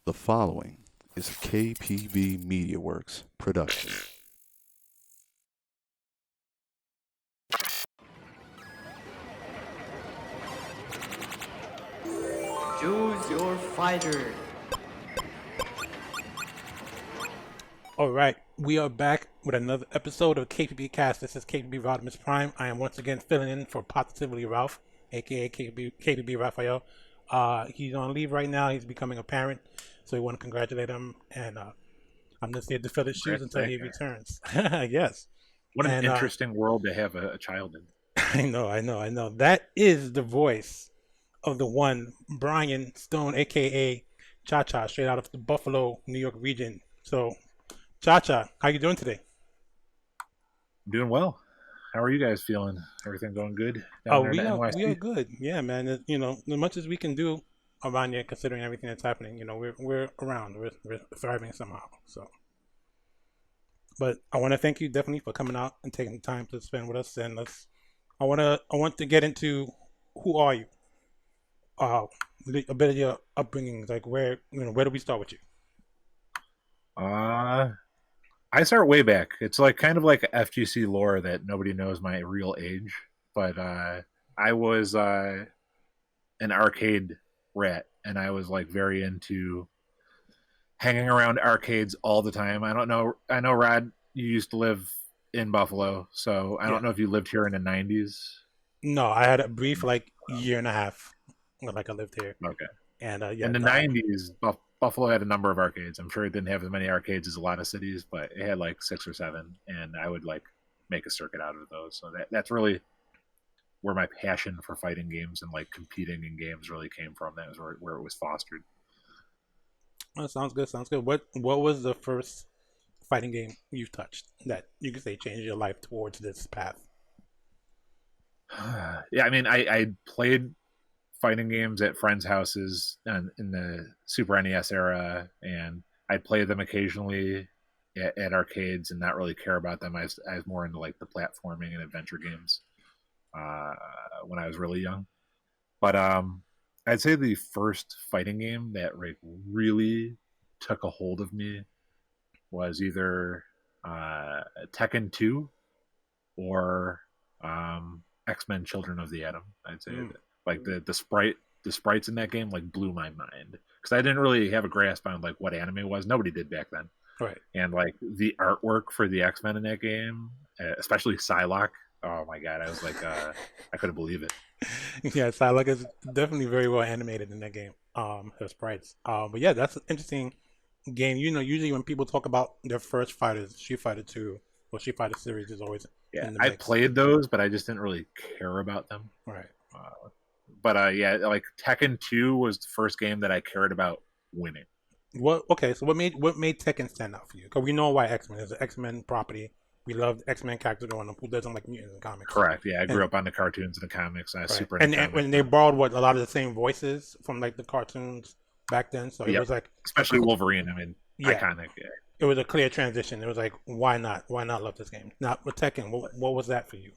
The following is a KPB Media Works production. Choose your fighter. All right, we are back with another episode of KPBCast. This is KPB Rodimus Prime. I am once again filling in for Positively Ralph, aka KPB Raphael. He's on leave right now. He's becoming a parent, so we want to congratulate him. And I'm just here to fill his shoes until he returns. Yes. What an interesting world to have a child in. I know. That is the voice of the one Brian Stone, aka ChaCha, straight out of the Buffalo, New York region. So, ChaCha, how you doing today? I'm doing well. How are you guys feeling? Everything going good? We are good. Yeah, man. As much as we can do around here, considering everything that's happening, we're around. We're thriving somehow. So, but I want to thank you definitely for coming out and taking the time to spend with us. And I want to get into who are you? A bit of your upbringing, like where do we start with you? I start way back. It's like kind of like FGC lore that nobody knows my real age, but I was an arcade rat, and I was like very into hanging around arcades all the time. I know Rod, you used to live in Buffalo, so I don't know if you lived here in the 90s. No, I had a brief year and a half. Like I lived here. Okay. And in the 90s, Buffalo had a number of arcades. I'm sure it didn't have as many arcades as a lot of cities, but it had like 6 or 7, and I would like make a circuit out of those. So that's really where my passion for fighting games and like competing in games really came from. That was where it was fostered. Oh, sounds good. What was the first fighting game you touched that you could say changed your life towards this path? Yeah, I mean, I played fighting games at friends' houses in the Super NES era, and I'd play them occasionally at arcades and not really care about them. I was more into like the platforming and adventure games when I was really young. But I'd say the first fighting game that really took a hold of me was either Tekken 2 or X-Men Children of the Atom. I'd say that. Like the sprites in that game like blew my mind, because I didn't really have a grasp on like what anime was. Nobody did back then, right? And like the artwork for the X-Men in that game, especially Psylocke. Oh my god, I was like, I couldn't believe it. Yeah, Psylocke is definitely very well animated in that game. Her sprites. But yeah, that's an interesting game. Usually when people talk about their first fighters, Street Fighter 2 or Street Fighter series is always I played those, but I just didn't really care about them. Right. But yeah, like Tekken 2 was the first game that I cared about winning. Okay, so what made Tekken stand out for you? Because we know why X-Men is an X-Men property. We loved X-Men characters growing up. Who doesn't like mutants in comics? Correct. Yeah, I grew up on the cartoons and the comics. I was super into comics. When they borrowed a lot of the same voices from like the cartoons back then, so it was like especially Wolverine. I mean, iconic. Yeah. It was a clear transition. It was like, why not? Why not love this game? Not with Tekken. What was that for you?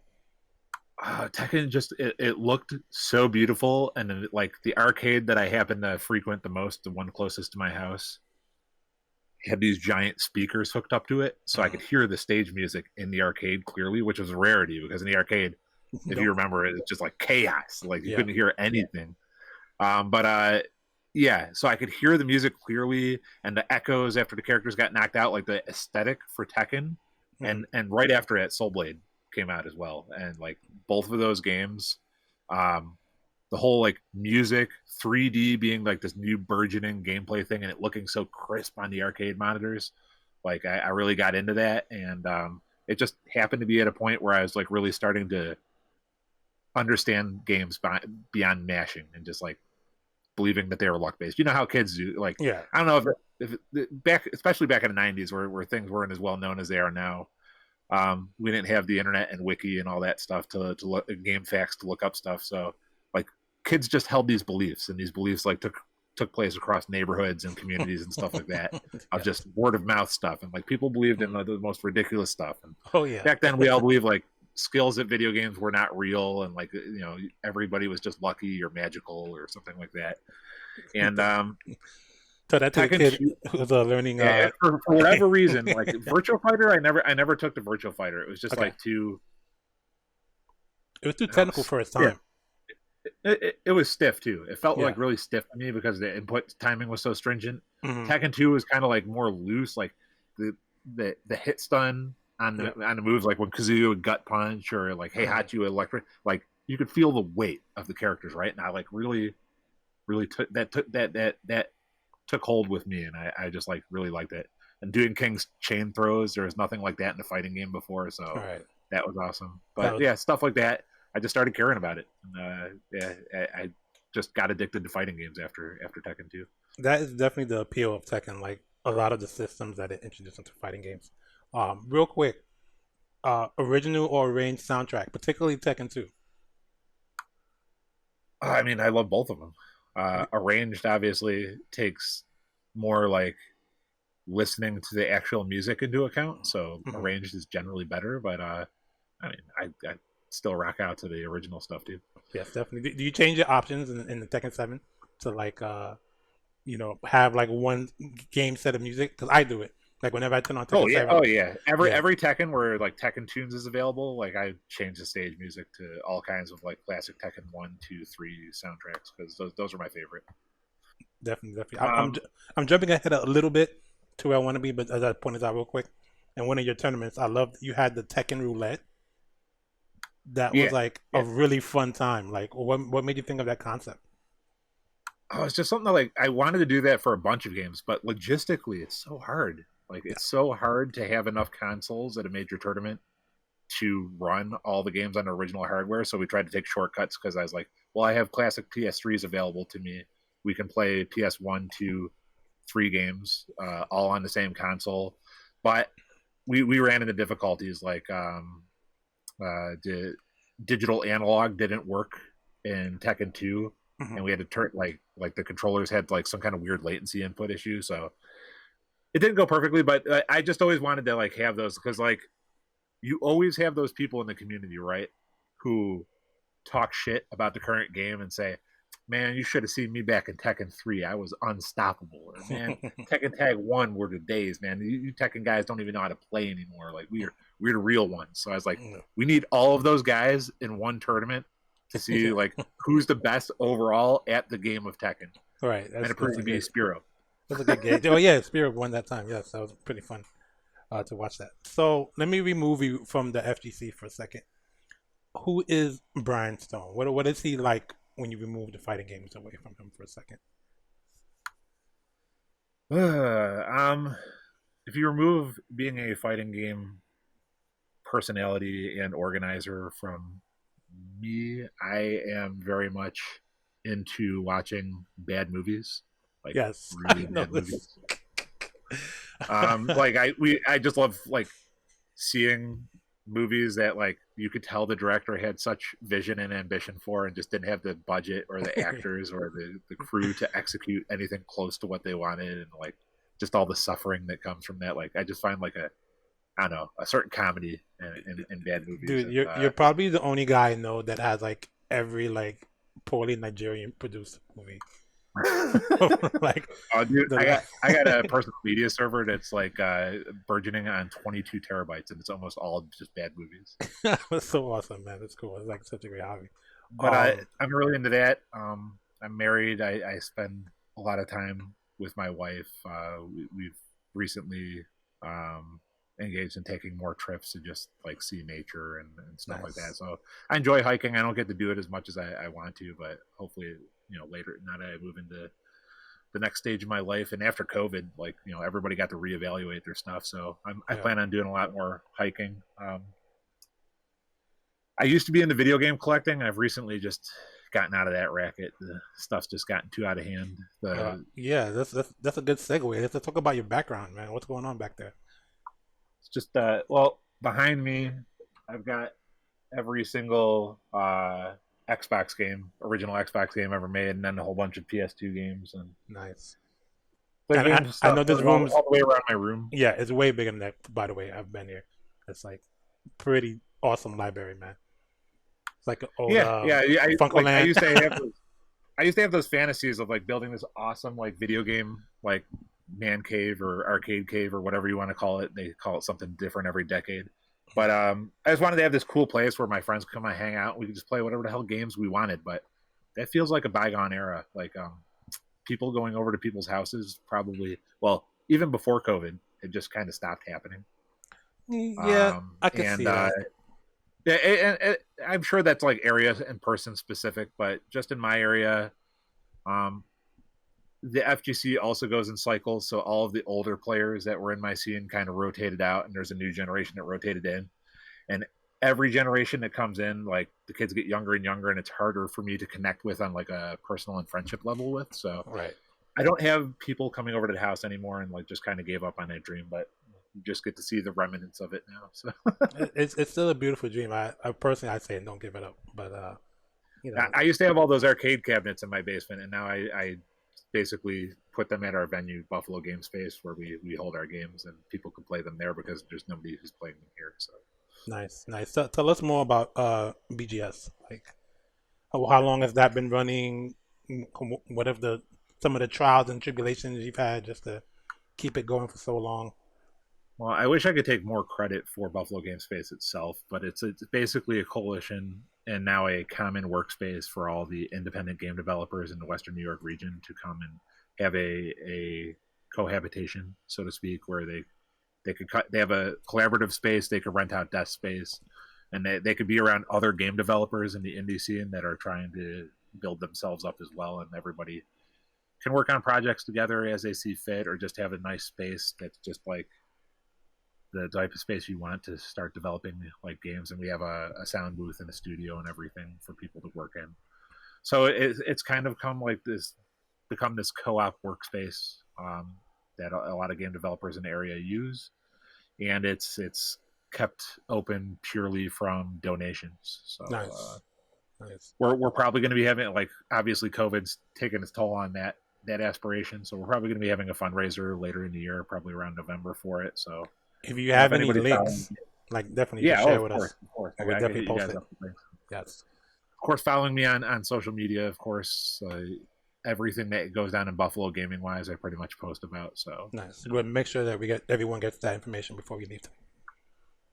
Tekken just it looked so beautiful, and then, like the arcade that I happened to frequent the most, the one closest to my house, had these giant speakers hooked up to it, so I could hear the stage music in the arcade clearly, which was a rarity because in the arcade, if you remember, it's just like chaos. Like you couldn't hear anything. Yeah, so I could hear the music clearly, and the echoes after the characters got knocked out, like the aesthetic for Tekken, and right after it, Soul Blade came out as well, and like both of those games, the whole like music 3D being like this new burgeoning gameplay thing, and it looking so crisp on the arcade monitors, like I really got into that, and it just happened to be at a point where I was like really starting to understand games beyond mashing and just like believing that they were luck based. You know how kids do. Like, I don't know if back, especially back in the 90s, where things weren't as well known as they are now. We didn't have the internet and wiki and all that stuff to look game facts to look up stuff. So like kids just held these beliefs, and these beliefs like took place across neighborhoods and communities and stuff like that of just word of mouth stuff. And like people believed in the most ridiculous stuff. And back then we all believed like skills at video games were not real, and like everybody was just lucky or magical or something like that. And So that's a Tekken kid 2 who's learning. yeah, for whatever reason, like Virtual Fighter, I never took to Virtual Fighter. It was just Okay. like too. It was too It technical was, for its yeah, time. it was stiff too. It felt Yeah. like really stiff to me because the input timing was so stringent. Hmm. Tekken 2 was kind of like more loose, like the the hit stun on Yeah. the moves, like when Kazuya would gut punch or like Heihachi electric, like you could feel the weight of the characters, right? And I like really took took hold with me, and I just like really liked it. And doing King's chain throws, there was nothing like that in a fighting game before, so All right. that was awesome. That But was, yeah, stuff like that, I just started caring about it. And, yeah, I just got addicted to fighting games after Tekken 2. that is definitely the appeal of Tekken. Like a lot of the systems that it introduced into fighting games. Real quick, original or arranged soundtrack, particularly Tekken 2. I mean, I love both of them. Arranged obviously takes more like listening to the actual music into account, so Mhm. arranged is generally better. But I mean, I still rock out to the original stuff too. Yes, definitely. Do you change your options in the Tekken 7 to like have like one game set of music? Because I do it. Like whenever I turn on Tekken 7. Oh yeah. Yeah. Every Tekken where like Tekken Tunes is available, like I change the stage music to all kinds of like classic Tekken 1, 2, 3 soundtracks because those are my favorite. Definitely. I'm jumping ahead a little bit to where I want to be, but as I pointed out real quick, in one of your tournaments, I loved you had the Tekken roulette. That was Yeah, like yeah. a really fun time. Like, what made you think of that concept? Oh, it's just something that, like I wanted to do that for a bunch of games, but logistically, it's so hard. Like it's so hard to have enough consoles at a major tournament to run all the games on original hardware. So we tried to take shortcuts because I was like, well, I have classic PS3s available to me. We can play PS1, 2, 3 games all on the same console. But we ran into difficulties like the digital analog didn't work in Tekken 2, Mhm. and we had to turn like the controllers had like some kind of weird latency input issue, so it didn't go perfectly. But I just always wanted to like have those because like you always have those people in the community, right, who talk shit about the current game and say, man, you should have seen me back in Tekken 3. I was unstoppable. Or, man, Tekken Tag 1 were the days, man. You Tekken guys don't even know how to play anymore. Like, we're the real ones. So I was like, we need all of those guys in one tournament to see, like, who's the best overall at the game of Tekken. Right. And it proved to be Spiro. That's a good game. Oh, yeah, Spirit won that time. Yes, that was pretty fun to watch that. So let me remove you from the FGC for a second. Who is Brian Stone? What is he like when you remove the fighting games away from him for a second? If you remove being a fighting game personality and organizer from me, I am very much into watching bad movies. Like Yes, really I know bad this. movies. Like I just love like seeing movies that like you could tell the director had such vision and ambition for and just didn't have the budget or the actors or the crew to execute anything close to what they wanted, and like just all the suffering that comes from that. Like I just find like I don't know, a certain comedy in bad movies. Dude, you're probably the only guy I know that has like every like poorly Nigerian produced movie. Like, oh, dude, I got a personal media server that's like burgeoning on 22 terabytes, and it's almost all just bad movies. That's so awesome, man. That's cool. It's like such a great hobby. But I'm really into that. I'm married. I spend a lot of time with my wife. We've recently engaged in taking more trips to just like see nature and stuff like that. So I enjoy hiking. I don't get to do it as much as I want to, but hopefully, later, now that I move into the next stage of my life, and after COVID, like, everybody got to reevaluate their stuff. So I plan on doing a lot more hiking. I used to be into video game collecting. I've recently just gotten out of that racket. The stuff's just gotten too out of hand. Yeah, that's a good segue. Let's talk about your background, man. What's going on back there? It's just well, behind me, I've got every single original Xbox game ever made, and then a whole bunch of PS2 games. And nice. And I know this room's all the way around my room. Yeah, it's way bigger than that. By the way, I've been here. It's like pretty awesome library, man. It's like an old Funko Land. I used to have those fantasies of like building this awesome like video game like man cave or arcade cave or whatever you want to call it. They call it something different every decade. But I just wanted to have this cool place where my friends could come and hang out. We could just play whatever the hell games we wanted. But that feels like a bygone era. Like people going over to people's houses probably, well, even before COVID, it just kind of stopped happening. Yeah, I can see that. I'm sure that's like area and person specific, but just in my area, the FGC also goes in cycles. So all of the older players that were in my scene kind of rotated out, and there's a new generation that rotated in. And every generation that comes in, like the kids get younger and younger, and it's harder for me to connect with on like a personal and friendship level with. So Right. I don't have people coming over to the house anymore, and like just kind of gave up on that dream. But you just get to see the remnants of it now. So It's still a beautiful dream. I personally, I say don't give it up. But you know, I used to have all those arcade cabinets in my basement, and now I basically put them at our venue, Buffalo Game Space, where we hold our games, and people can play them there because there's nobody who's playing them here. So nice. So, tell us more about BGS. Like, how long has that been running? What have some of the trials and tribulations you've had just to keep it going for so long? Well, I wish I could take more credit for Buffalo Game Space itself, but it's basically a coalition and now a common workspace for all the independent game developers in the Western New York region to come and have a cohabitation, so to speak, where they have a collaborative space, they could rent out desk space, and they could be around other game developers in the indie scene that are trying to build themselves up as well, and everybody can work on projects together as they see fit, or just have a nice space that's just like the type of space you want to start developing like games. And we have a sound booth and a studio and everything for people to work in. So it's kind of become this co-op workspace that a lot of game developers in the area use, and it's kept open purely from donations. So Nice. Nice. we're probably going to be having, like, obviously COVID's taken its toll on that aspiration, so we're probably going to be having a fundraiser later in the year, probably around November for it. So If you have any anybody links, like definitely yeah, share of with course, us. of course. We'll I definitely hit you post guys it. up with links. Yes. Of course, following me on social media, of course, everything that goes down in Buffalo gaming wise, I pretty much post about. So Nice. We'll make sure that everyone gets that information before we leave.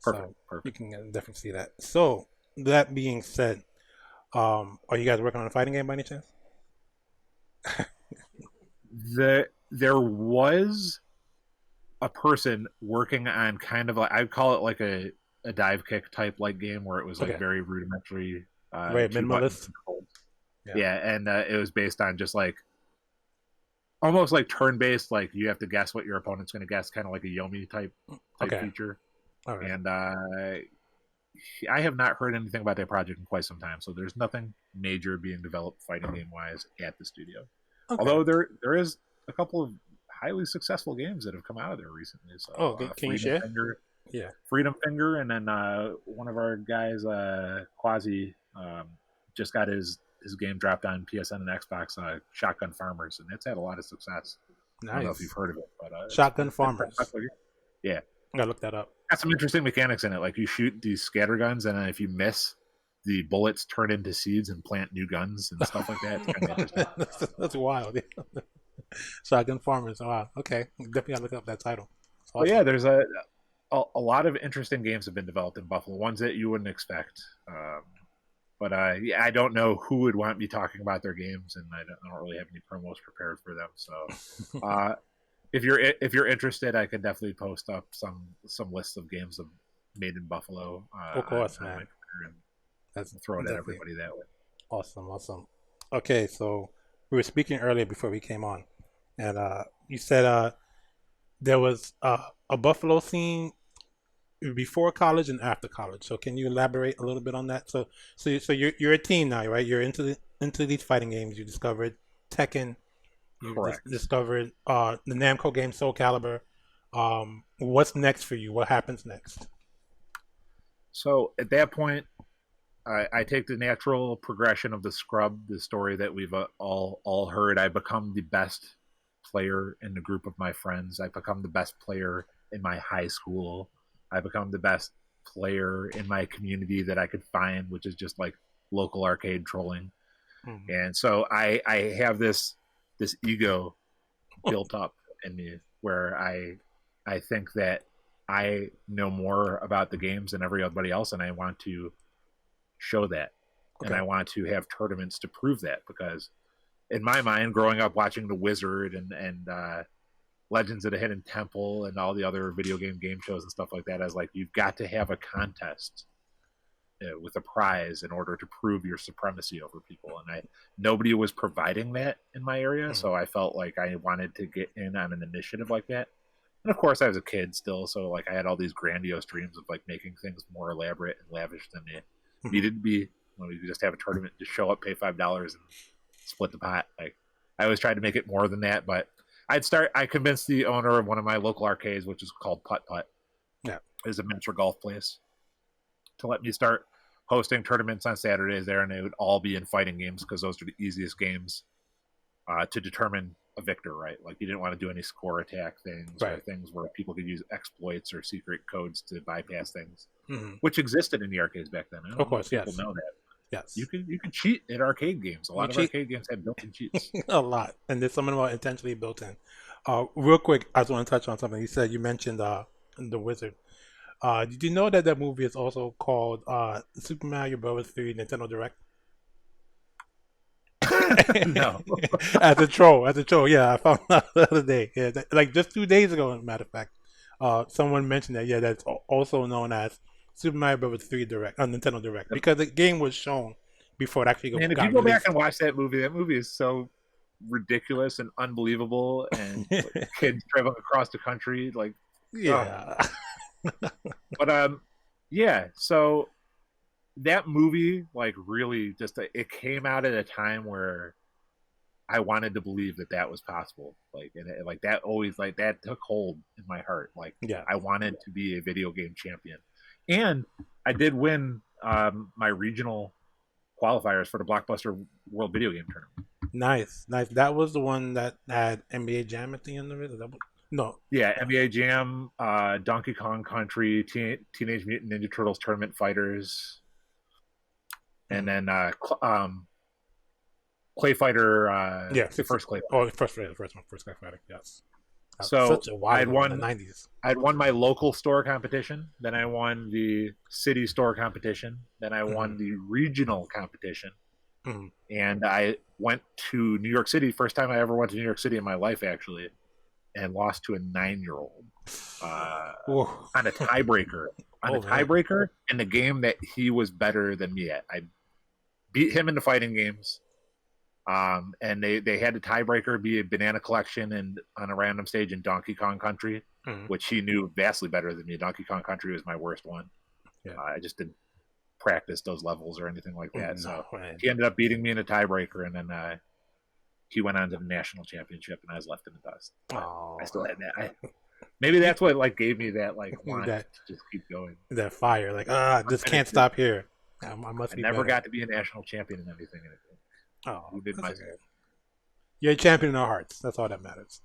perfect. You can definitely see that. So that being said, are you guys working on a fighting game by any chance? There was a person working on kind of like, I'd call it like a dive kick type like game where it was like Okay. very rudimentary, Very minimalist. Yeah, and it was based on just like almost like turn based, like you have to guess what your opponent's going to guess, kind of like a Yomi type Okay. feature. All right. And I have not heard anything about that project in quite some time, so there's nothing major being developed fighting game wise at the studio. Okay. Although there is a couple of highly successful games that have come out of there recently. So can you share? Finger, Yeah. Freedom Finger, and then one of our guys, Quasi, just got his game dropped on PSN and Xbox, Shotgun Farmers, and it's had a lot of success. I don't know if Nice. you've heard of it, but Shotgun Farmers. Yeah, I gotta look that up. got some interesting mechanics in it. Like you shoot these scatter guns, and then if you miss, the bullets turn into seeds and plant new guns and stuff like that. It's kind of interesting. That's wild. Shotgun Farmers. Wow. Okay. Definitely gotta look up that title. But yeah, there's a lot of interesting games have been developed in Buffalo, ones that you wouldn't expect. But yeah, I don't know who would want me talking about their games, and I don't really have any promos prepared for them. So if you're interested, I can definitely post up some lists of games made in Buffalo. Of course, man. That's throw it at everybody that way. Awesome. Okay, so we were speaking earlier before we came on, and you said there was a Buffalo scene before college and after college. So can you elaborate a little bit on that? So you're a teen now, right? You're into these fighting games. You discovered Tekken. You discovered the Namco game Soul Calibur. What's next for you? What happens next? So at that point, I take the natural progression of the Scrub, the story that we've all heard. I become the best player in the group of my friends. I become the best player in my high school. I become the best player in my community that I could find, which is just like local arcade trolling. Mm-hmm. And so I have this ego built up in me where I think that I know more about the games than everybody else, and I want to show that. Okay. And I want to have tournaments to prove that, because in my mind, growing up watching The Wizard and Legends of the Hidden Temple and all the other video game shows and stuff like that, I was like, you've got to have a contest with a prize in order to prove your supremacy over people. And nobody was providing that in my area, so I felt like I wanted to get in on an initiative like that. And of course, I was a kid still, so like I had all these grandiose dreams of like making things more elaborate and lavish than they needed to be. When we could just have a tournament, just show up, pay $5, and split the pot. Like I always tried to make it more than that, but I convinced the owner of one of my local arcades, which is called Putt Putt. Yeah, is a miniature golf place, to let me start hosting tournaments on Saturdays there, and they would all be in fighting games because those are the easiest games to determine a victor, right? Like you didn't want to do any score attack things, or things where people could use exploits or secret codes to bypass things, which existed in the arcades back then. Of course, yes. People know that. Yes. You can cheat at arcade games. A lot of arcade games have built-in cheats. A lot. And there's some of them are intentionally built in. Real quick, I just want to touch on something. You mentioned The Wizard. Did you know that that movie is also called Super Mario Bros. 3 Nintendo Direct? No. As a troll. Yeah, I found out the other day. Yeah, like just 2 days ago, as a matter of fact. Someone mentioned that. Yeah, that's also known as Super Mario Bros. 3 Direct, Nintendo Direct, because the game was shown before it actually got released. And if you go back and watch that movie is so ridiculous and unbelievable, and like, kids traveling across the country, like yeah. But yeah. So that movie, like, really just it came out at a time where I wanted to believe that was possible. Like, and like that always like that took hold in my heart. Like, I wanted to be a video game champion. And I did win my regional qualifiers for the Blockbuster World Video Game Tournament. Nice. That was the one that had NBA Jam at the end of it? No. Yeah, NBA Jam, Donkey Kong Country, Teenage Mutant Ninja Turtles Tournament Fighters, and then Clay Fighter. First Clay Fighter. Oh, first Clay Fighter, yes. So such a wild I'd won in the 90s. I'd won my local store competition. Then I won the city store competition. Then I won the regional competition. And I went to New York City. First time I ever went to New York City in my life, actually, and lost to a 9-year-old on a tiebreaker. Tiebreaker in the game that he was better than me at. I beat him in the fighting games. And they had the tiebreaker be a banana collection and on a random stage in Donkey Kong Country, which he knew vastly better than me. Donkey Kong Country was my worst one. Yeah. I just didn't practice those levels or anything like that. He ended up beating me in a tiebreaker, and then he went on to the national championship, and I was left in the dust. I still had that. Maybe that's what like gave me that like want to just keep going. That fire, like just can't stop here. I never got to be a national champion in anything. Oh, who did my You're a champion in our hearts. That's all that matters.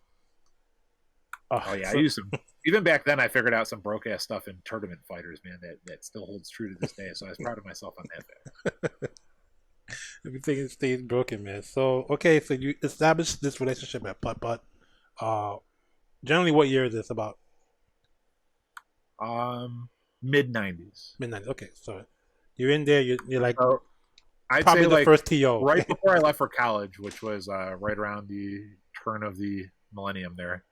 Oh yeah, I used some. Even back then, I figured out some broke ass stuff in tournament fighters, man. That still holds true to this day. So I was proud of myself on that fact. Everything stays broken, man. So okay, so you established this relationship at Putt Putt. Generally, what year is this about? Mid-90s. Mid-90s. Okay, so you're in there. You're like. I'd probably say the like first TO. Right before I left for college, which was right around the turn of the millennium there.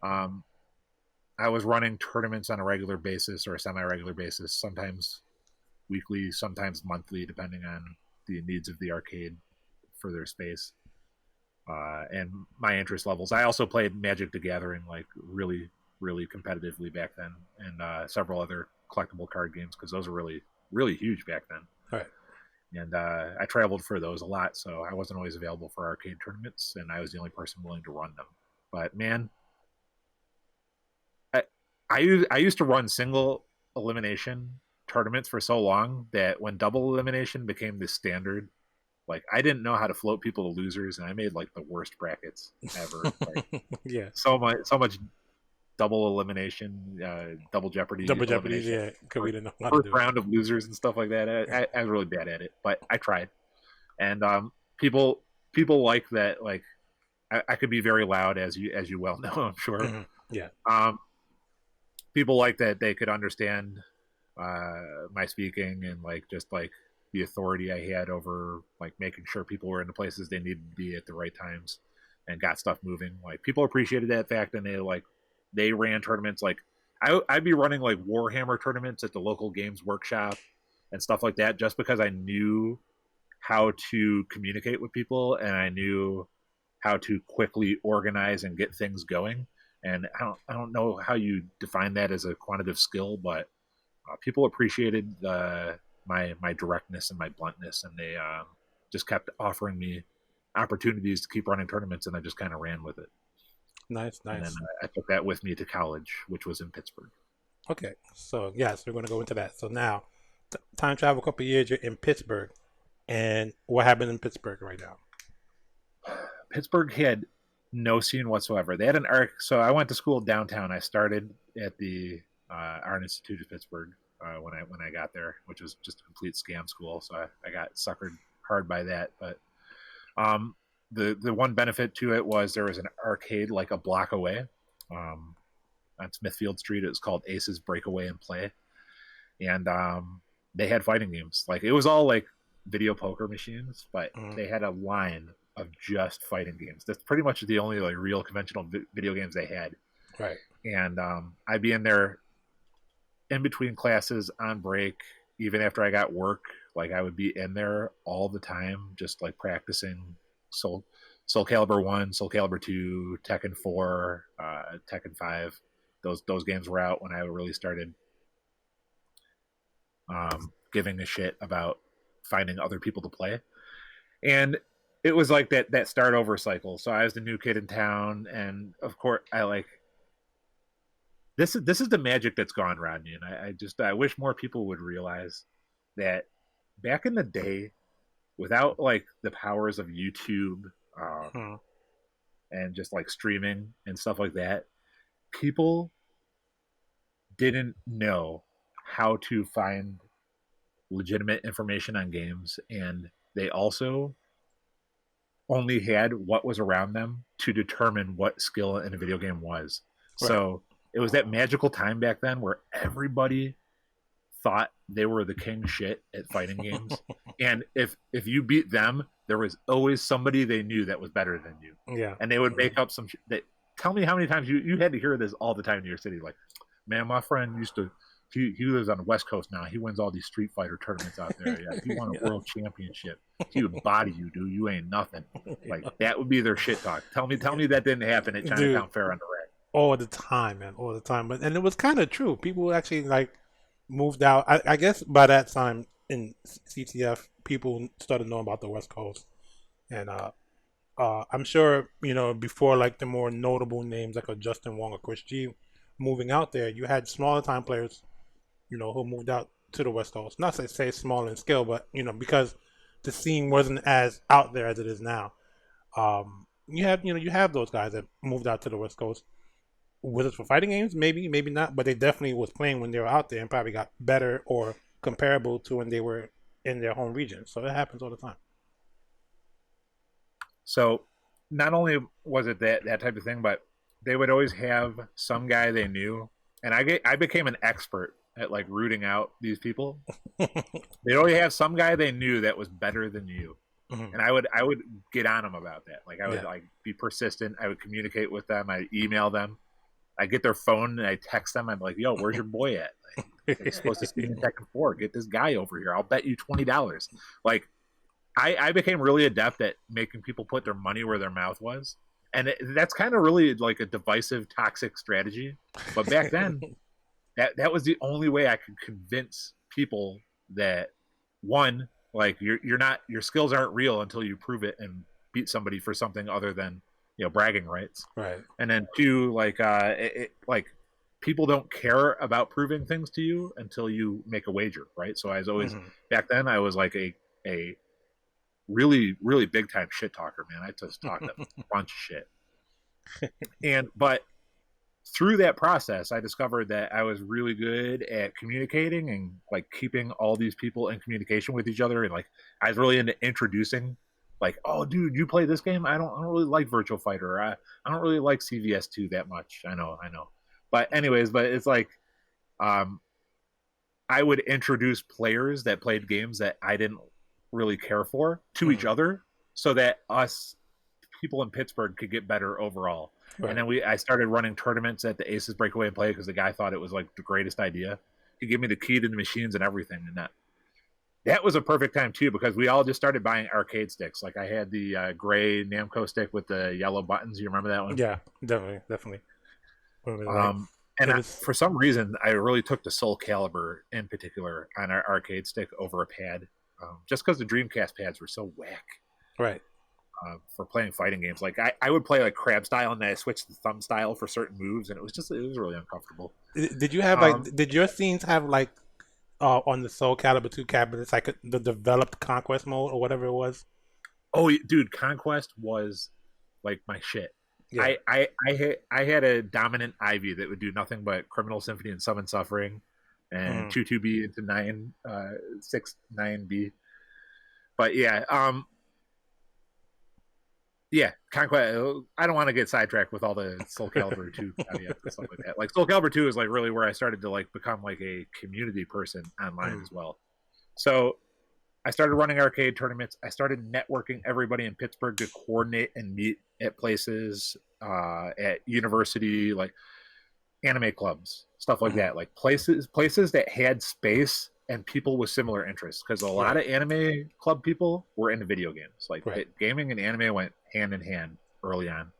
I was running tournaments on a regular basis or a semi-regular basis, sometimes weekly, sometimes monthly, depending on the needs of the arcade for their space and my interest levels. I also played Magic the Gathering like really, really competitively back then, and several other collectible card games because those were really, really huge back then. All right. And I traveled for those a lot, so I wasn't always available for arcade tournaments, and I was the only person willing to run them. But man, I used to run single elimination tournaments for so long that when double elimination became the standard, like I didn't know how to float people to losers, and I made like the worst brackets ever. Like, yeah, so much double elimination, double jeopardy, yeah. We didn't know how to do round of losers and stuff like that. I was really bad at it, but I tried. And people like that, like I could be very loud, as you well know, I'm sure. Mm-hmm. Yeah. People like that they could understand my speaking and like just like the authority I had over like making sure people were in the places they needed to be at the right times and got stuff moving. Like people appreciated that fact, and they ran tournaments. Like I'd be running like Warhammer tournaments at the local games workshop and stuff like that, just because I knew how to communicate with people and I knew how to quickly organize and get things going. And I don't know how you define that as a quantitative skill, but people appreciated my directness and my bluntness, and they just kept offering me opportunities to keep running tournaments, and I just kind of ran with it. Nice. And then I took that with me to college, which was in Pittsburgh. Okay, so yes, we're going to go into that. So now, time travel a couple of years, you're in Pittsburgh, and what happened in Pittsburgh right now? Pittsburgh had no scene whatsoever. They had an art. So I went to school downtown. I started at the Art Institute of Pittsburgh when I got there, which was just a complete scam school. So I got suckered hard by that. But the one benefit to it was there was an arcade like a block away on Smithfield Street. It was called Ace's Breakaway and Play, and they had fighting games. Like it was all like video poker machines, but they had a line of just fighting games. That's pretty much the only like real conventional video games they had. Right. And I'd be in there in between classes on break, even after I got work. Like I would be in there all the time, just like practicing Soul Calibur 1, Soul Calibur 2, Tekken 4, Tekken 5. Those games were out when I really started giving a shit about finding other people to play. And it was like that start over cycle. So I was the new kid in town, and of course I like this is the magic that's gone, Rodney. And I wish more people would realize that back in the day, without like the powers of YouTube and just like streaming and stuff like that, people didn't know how to find legitimate information on games, and they also only had what was around them to determine what skill in a video game was. Right. So it was that magical time back then where everybody thought they were the king shit at fighting games. And if you beat them, there was always somebody they knew that was better than you. Yeah. And they would make up some that. Tell me how many times you had to hear this all the time in your city. Like, man, my friend used to, he lives on the West Coast now. He wins all these Street Fighter tournaments out there. Yeah, he won a world championship. He would body you, dude. You ain't nothing. Like that would be their shit talk. Tell me that didn't happen at Chinatown Fair on the rack. All the time, man. All the time. And it was kind of true. People actually like moved out. I guess by that time in CTF, people started knowing about the West Coast, and I'm sure before like the more notable names like a Justin Wong or Chris G moving out there, you had smaller time players, who moved out to the West Coast. Not to say small in scale, but because the scene wasn't as out there as it is now. You have those guys that moved out to the West Coast. Was it for fighting games? Maybe not, but they definitely was playing when they were out there and probably got better or comparable to when they were in their home region. So it happens all the time. So not only was it that type of thing, but they would always have some guy they knew, and I became an expert at like rooting out these people. They'd always have some guy they knew that was better than you. Mm-hmm. And I would get on them about that. Like I would like be persistent. I would communicate with them. I'd email them. I get their phone and I text them. I'm like, "Yo, where's your boy at? Like, he's supposed to see me in Tekken 4. Get this guy over here. I'll bet you $20." Like, I became really adept at making people put their money where their mouth was, and that's kind of really like a divisive, toxic strategy. But back then, that was the only way I could convince people that one, like your skills aren't real until you prove it and beat somebody for something other than bragging rights. Right. And then two, like like people don't care about proving things to you until you make a wager, right? So I was always back then I was like a really, really big time shit talker, man. I just talked a bunch of shit. But through that process, I discovered that I was really good at communicating and like keeping all these people in communication with each other. And like, I was really into introducing like, oh, dude, you play this game? I don't really like Virtual Fighter. I don't really like CVS2 that much. I know. But anyways, but it's like, um, I would introduce players that played games that I didn't really care for to each other, so that us people in Pittsburgh could get better overall. Right. And then I started running tournaments at the Aces Breakaway and Play because the guy thought it was like the greatest idea. He gave me the key to the machines and everything, and that was a perfect time too because we all just started buying arcade sticks. Like I had the gray Namco stick with the yellow buttons. You remember that one? Yeah, definitely. For some reason, I really took the Soul Calibur in particular on our arcade stick over a pad, just because the Dreamcast pads were so whack. Right. For playing fighting games, like I would play like crab style, and then I switched to thumb style for certain moves, and it was really uncomfortable. Did you have did your scenes have like on the Soul Calibur 2 cabinets like the developed Conquest mode or whatever it was? Oh, dude, Conquest was like my shit. Yeah. I had a dominant Ivy that would do nothing but Criminal Symphony and Summon Suffering, and 2-2B into 6-9B. But yeah, Conquest. I don't want to get sidetracked with all the Soul Calibur 2 caveats and stuff like that. Like Soul Calibur 2 is like really where I started to like become like a community person online as well. So I started running arcade tournaments. I started networking everybody in Pittsburgh to coordinate and meet at places, at university, like anime clubs, stuff like that. Like places that had space and people with similar interests, because a lot of anime club people were into video games. Like gaming and anime went hand in hand early on.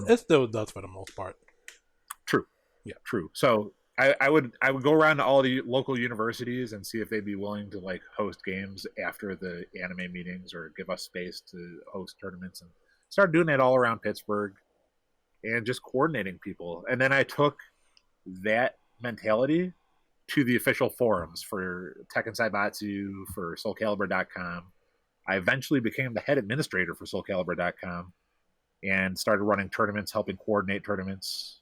It still does for the most part. True. Yeah, true. So I would go around to all the local universities and see if they'd be willing to like host games after the anime meetings or give us space to host tournaments, and start doing that all around Pittsburgh and just coordinating people. And then I took that mentality to the official forums for Tekken Saibatsu, for SoulCalibur.com. I eventually became the head administrator for SoulCalibur.com and started running tournaments, helping coordinate tournaments,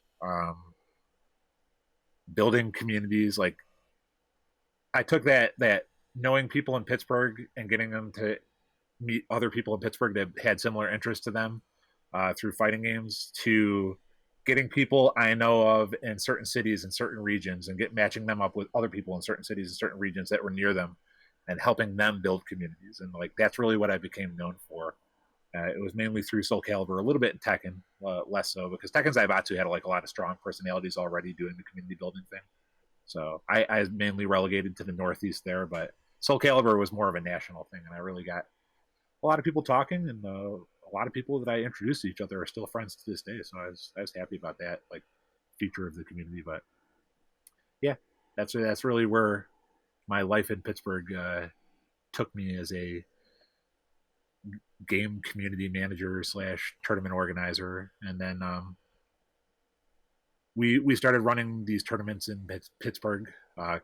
building communities. Like I took that knowing people in Pittsburgh and getting them to meet other people in Pittsburgh that had similar interests to them through fighting games, to getting people I know of in certain cities and certain regions and matching them up with other people in certain cities and certain regions that were near them and helping them build communities. And like that's really what I became known for. It was mainly through Soul Calibur, a little bit in Tekken, less so, because Tekken Zaibatsu had like a lot of strong personalities already doing the community building thing. So I was mainly relegated to the Northeast there, but Soul Calibur was more of a national thing, and I really got a lot of people talking, and a lot of people that I introduced to each other are still friends to this day. So I was happy about that, like feature of the community. But yeah, that's really where my life in Pittsburgh took me as a game community manager / tournament organizer. And then we started running these tournaments in Pittsburgh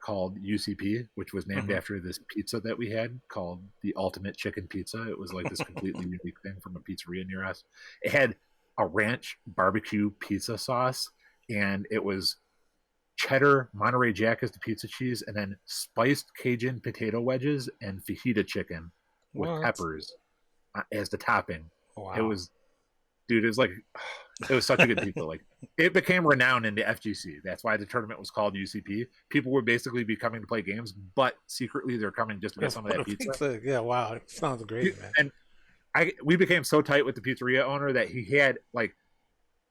called UCP, which was named after this pizza that we had called the Ultimate Chicken Pizza. It was like this completely unique thing from a pizzeria near us. It had a ranch barbecue pizza sauce, and it was cheddar Monterey Jack as the pizza cheese, and then spiced Cajun potato wedges and fajita chicken with peppers as the topping. Wow. It was like, it was such a good pizza. Like it became renowned in the FGC. That's why the tournament was called UCP. People would basically be coming to play games, but secretly they're coming just to get some of that pizza. Yeah, wow, it sounds great, man. And we became so tight with the pizzeria owner that he had like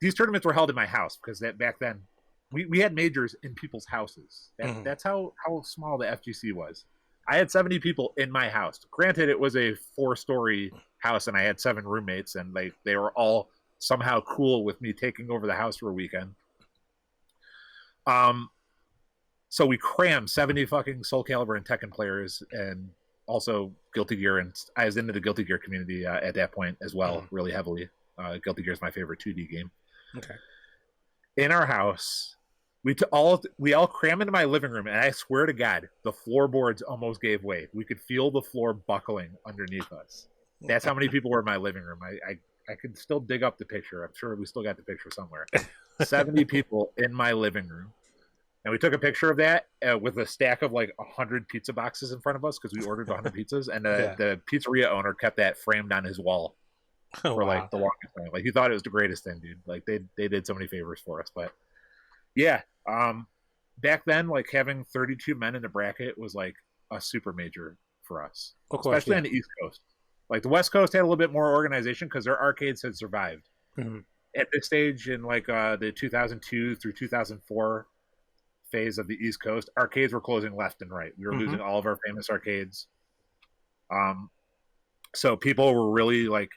these tournaments were held in my house, because that back then we had majors in people's houses. That's how small the FGC was. I had 70 people in my house. Granted, it was a 4-story house, and I had 7 roommates, and they were all somehow cool with me taking over the house for a weekend. So we crammed 70 fucking Soul Calibur and Tekken players, and also Guilty Gear, and I was into the Guilty Gear community at that point as well, really heavily. Guilty Gear is my favorite 2D game. Okay. In our house, we all cram into my living room, and I swear to God, the floorboards almost gave way. We could feel the floor buckling underneath us. That's how many people were in my living room. I could still dig up the picture. I'm sure we still got the picture somewhere. 70 people in my living room. And we took a picture of that with a stack of like 100 pizza boxes in front of us because we ordered 100 pizzas, and the pizzeria owner kept that framed on his wall for like the longest time. Like he thought it was the greatest thing, dude. Like they did so many favors for us. But yeah, back then, like having 32 men in the bracket was like a super major for us, of course, especially on the East Coast. Like the West Coast had a little bit more organization because their arcades had survived. Mm-hmm. At this stage in like the 2002 through 2004 phase of the East Coast, arcades were closing left and right. We were losing all of our famous arcades. So people were really like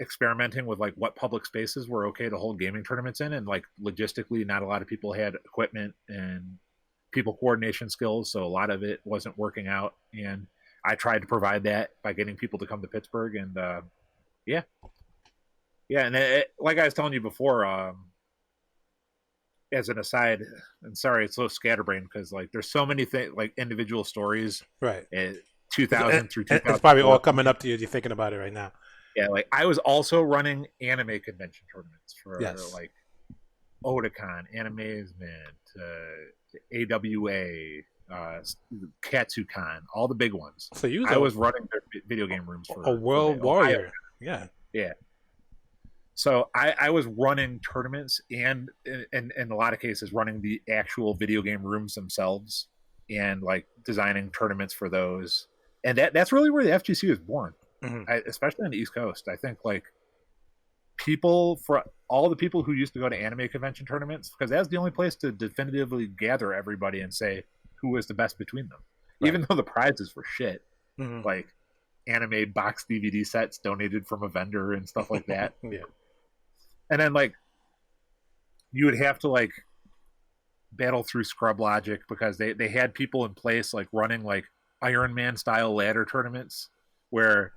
experimenting with like what public spaces were okay to hold gaming tournaments in, and like logistically not a lot of people had equipment and people coordination skills, so a lot of it wasn't working out, and I tried to provide that by getting people to come to Pittsburgh. And yeah, and like I was telling you before, as an aside, and sorry it's so scatterbrained because like there's so many things, like individual stories, right? 2000 through 2000, it's probably all coming up to you as you're thinking about it right now. Yeah, like I was also running anime convention tournaments for like Otakon, Animazement, AWA, Katsucon, all the big ones. So I was running their video game rooms for a world warrior. Yeah. So I was running tournaments and in a lot of cases running the actual video game rooms themselves and like designing tournaments for those. And that's really where the FGC was born. Especially on the East Coast. I think like people, for all the people who used to go to anime convention tournaments, because that's the only place to definitively gather everybody and say who was the best between them, even though the prizes were shit, like anime box DVD sets donated from a vendor and stuff like that. And then like you would have to like battle through scrub logic because they had people in place like running like Iron Man style ladder tournaments where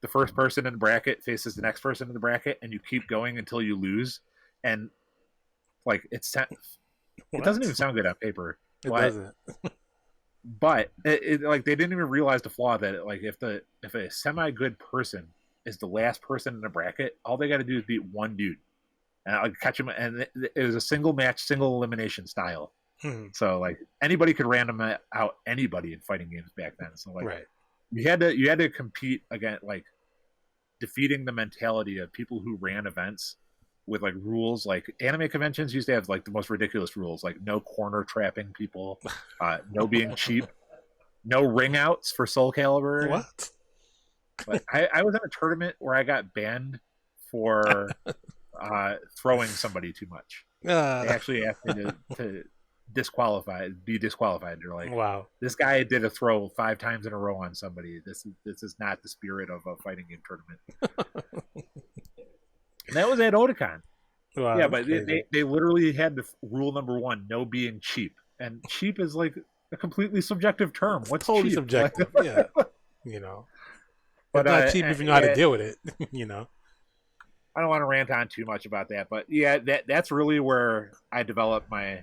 the first person in the bracket faces the next person in the bracket, and you keep going until you lose. And like it doesn't even sound good on paper. It doesn't. But it like they didn't even realize the flaw that like if a semi good person is the last person in the bracket, all they got to do is beat one dude, and I'll catch him. And it was a single match, single elimination style. So like anybody could random out anybody in fighting games back then. So like. You had to compete against like defeating the mentality of people who ran events with like rules. Like anime conventions used to have like the most ridiculous rules, like no corner trapping people, no being cheap, no ring outs for Soul Calibur. What? But I was in a tournament where I got banned for throwing somebody too much. They actually asked me to be disqualified. They're like, wow, this guy did a throw 5 times in a row on somebody. This is not the spirit of a fighting game tournament. And that was at Otakon. Wow, yeah, but they literally had the rule number 1, no being cheap. And cheap is like a completely subjective term. What's totally cheap? subjective? Yeah, you know, but it's not cheap if you know how to deal with it. You know, I don't want to rant on too much about that, but yeah, that's really where I developed my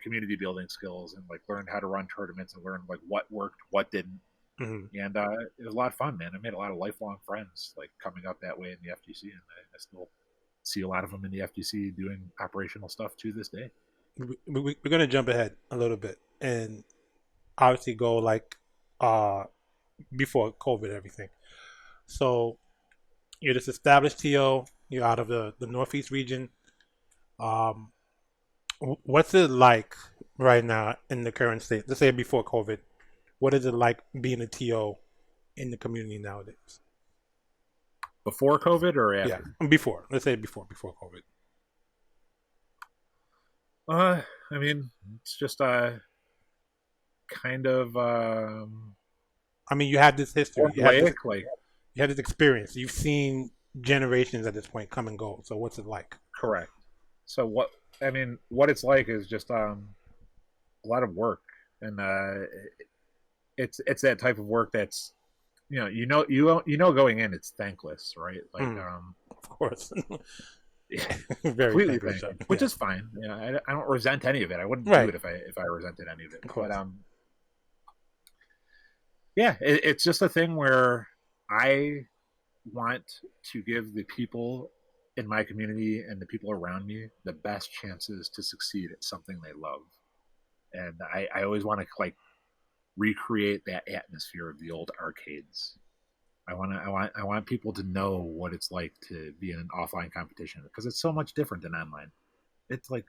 community building skills and like learned how to run tournaments and learn like what worked, what didn't. And it was a lot of fun, man. I made a lot of lifelong friends like coming up that way in the FGC, and I still see a lot of them in the FGC doing operational stuff to this day. We're going to jump ahead a little bit and obviously go like before COVID, everything. So you're this established TO, you're out of the Northeast region. What's it like right now in the current state? Let's say before COVID. What is it like being a TO in the community nowadays? Before COVID or after? Yeah, before. Let's say before COVID. I mean, it's just kind of. I mean, you had this history. You had this experience. You've seen generations at this point come and go. So what's it like? Correct. So what it's like is just a lot of work, and it's that type of work that's going in, it's thankless, right? Like of course. Very completely thankless, which is fine. I don't resent any of it. I wouldn't do it if I resented any of it. But it's just a thing where I want to give the people in my community and the people around me the best chances to succeed at something they love. And I always want to like recreate that atmosphere of the old arcades. I want people to know what it's like to be in an offline competition, because it's so much different than online. It's like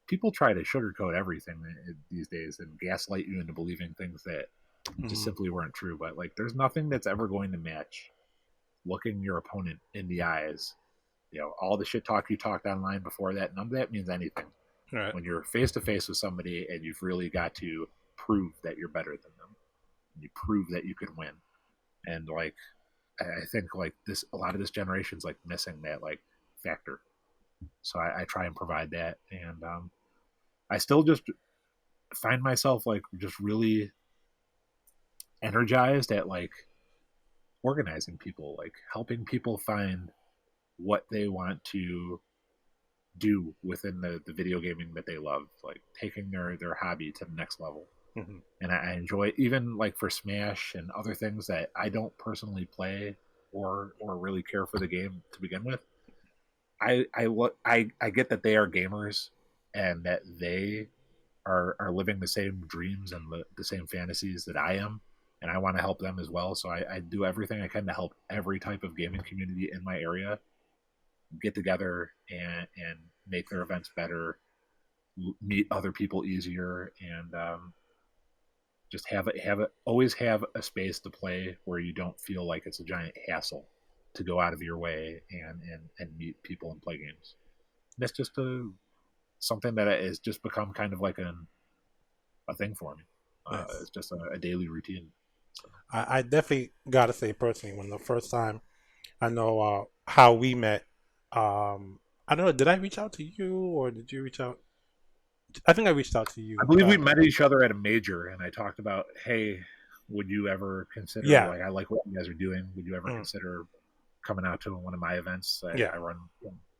people try to sugarcoat everything these days and gaslight you into believing things that just simply weren't true. But like, there's nothing that's ever going to match looking your opponent in the eyes. You know, all the shit talk you talked online before that, none of that means anything. Right. When you're face to face with somebody and you've really got to prove that you're better than them, you prove that you can win. And like, I think like this, a lot of this generation's like missing that like factor. So I try and provide that. And I still just find myself like just really energized at like organizing people, like helping people find what they want to do within the video gaming that they love, like taking their hobby to the next level. And I enjoy, even like for Smash and other things that I don't personally play or really care for the game to begin with. I get that they are gamers and that they are living the same dreams and the same fantasies that I am, and I want to help them as well. So I do everything I can to help every type of gaming community in my area get together and make their events better, meet other people easier, and just always have a space to play where you don't feel like it's a giant hassle to go out of your way and meet people and play games. That's just something that has just become kind of like a thing for me. Nice. It's just a daily routine. So. I definitely got to say personally, when the first time I know how we met, I don't know, did I reach out to you or did you reach out? I think I reached out to you. I believe we met each other at a major, and I talked about, hey, would you ever consider, like, I like what you guys are doing. Would you ever consider coming out to one of my events? I run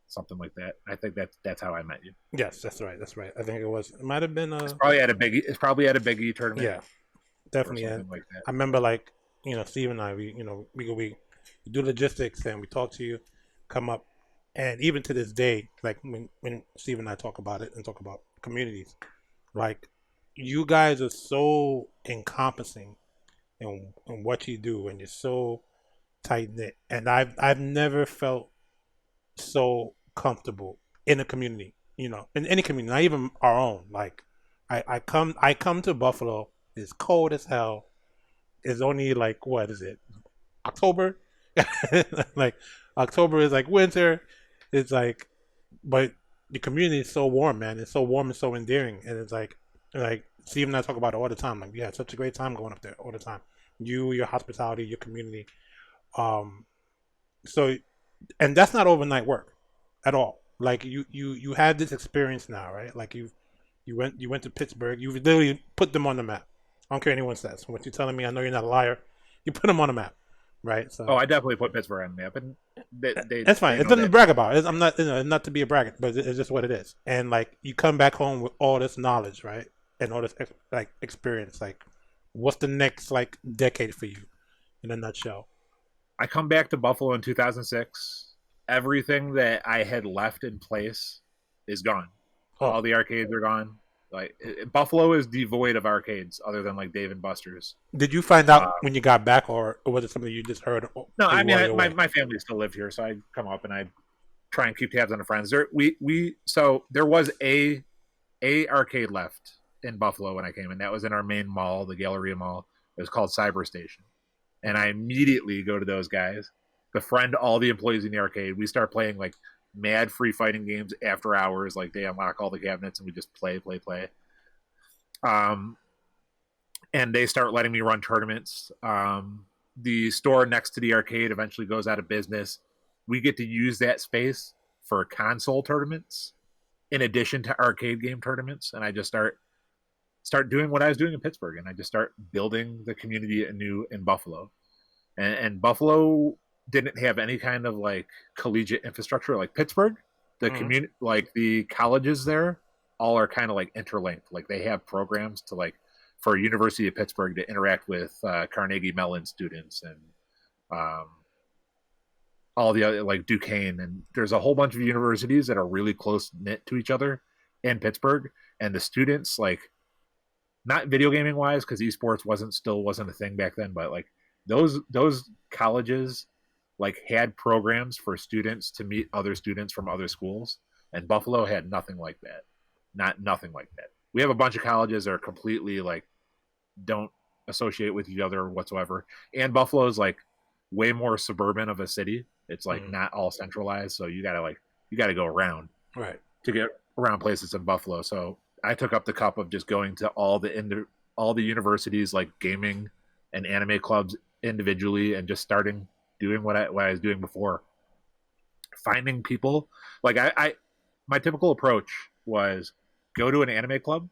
something like that. I think that's how I met you. Yes, that's right. That's right. I think it might have been it's probably at a Big E tournament. Yeah, definitely. Something like that. I remember, like, Steve and I, we do logistics and we talk to you, come up, and even to this day, like when Steve and I talk about it and talk about communities, like, you guys are so encompassing in what you do, and you're so tight knit, and I've never felt so comfortable in a community, in any community, not even our own. Like, I come to Buffalo, it's cold as hell, it's only like, what is it, October? Like, October is like winter. It's like, but the community is so warm, man. It's so warm and so endearing, and it's like Steve and I talk about it all the time. Like, we had such a great time going up there all the time. Your hospitality, your community. So, and that's not overnight work at all. Like, you had this experience now, right? Like, you went to Pittsburgh. You literally put them on the map. I don't care what anyone says. What you're telling me, I know you're not a liar. You put them on the map, right? So, I definitely put Pittsburgh on the map, and that's fine. It doesn't brag about it. I'm not, not to be a braggart, but it's just what it is. And like, you come back home with all this knowledge, right? And all this like experience. Like, what's the next like decade for you, in a nutshell? I come back to Buffalo in 2006. Everything that I had left in place is gone. All the arcades are gone. Like, Buffalo is devoid of arcades other than like Dave and Buster's. Did you find out when you got back, or was it something you just heard? No, I mean, my family still lived here, so I come up and I try and keep tabs on the friends. So there was a arcade left in Buffalo when I came, and that was in our main mall, the Galleria Mall. It was called Cyber Station, and I immediately go to those guys, befriend all the employees in the arcade. We start playing like mad free fighting games after hours. Like, they unlock all the cabinets and we just play. And they start letting me run tournaments. The store next to the arcade eventually goes out of business. We get to use that space for console tournaments in addition to arcade game tournaments. And I just start doing what I was doing in Pittsburgh, and I just start building the community anew in Buffalo. And Buffalo didn't have any kind of like collegiate infrastructure like Pittsburgh. The community, like the colleges there, all are kind of like interlinked. Like, they have programs to like for University of Pittsburgh to interact with Carnegie Mellon students, and all the other like Duquesne, and there's a whole bunch of universities that are really close knit to each other in Pittsburgh, and the students like not video gaming wise because esports wasn't a thing back then, but like those colleges like had programs for students to meet other students from other schools, and Buffalo had nothing like that. Nothing like that. We have a bunch of colleges that are completely like don't associate with each other whatsoever, and Buffalo is like way more suburban of a city. It's like not all centralized, so you gotta go around Right. to get around places in Buffalo. So I took up the cup of just going to all the universities like gaming and anime clubs individually, and just starting doing what I was doing before. Finding people like I my typical approach was go to an anime club,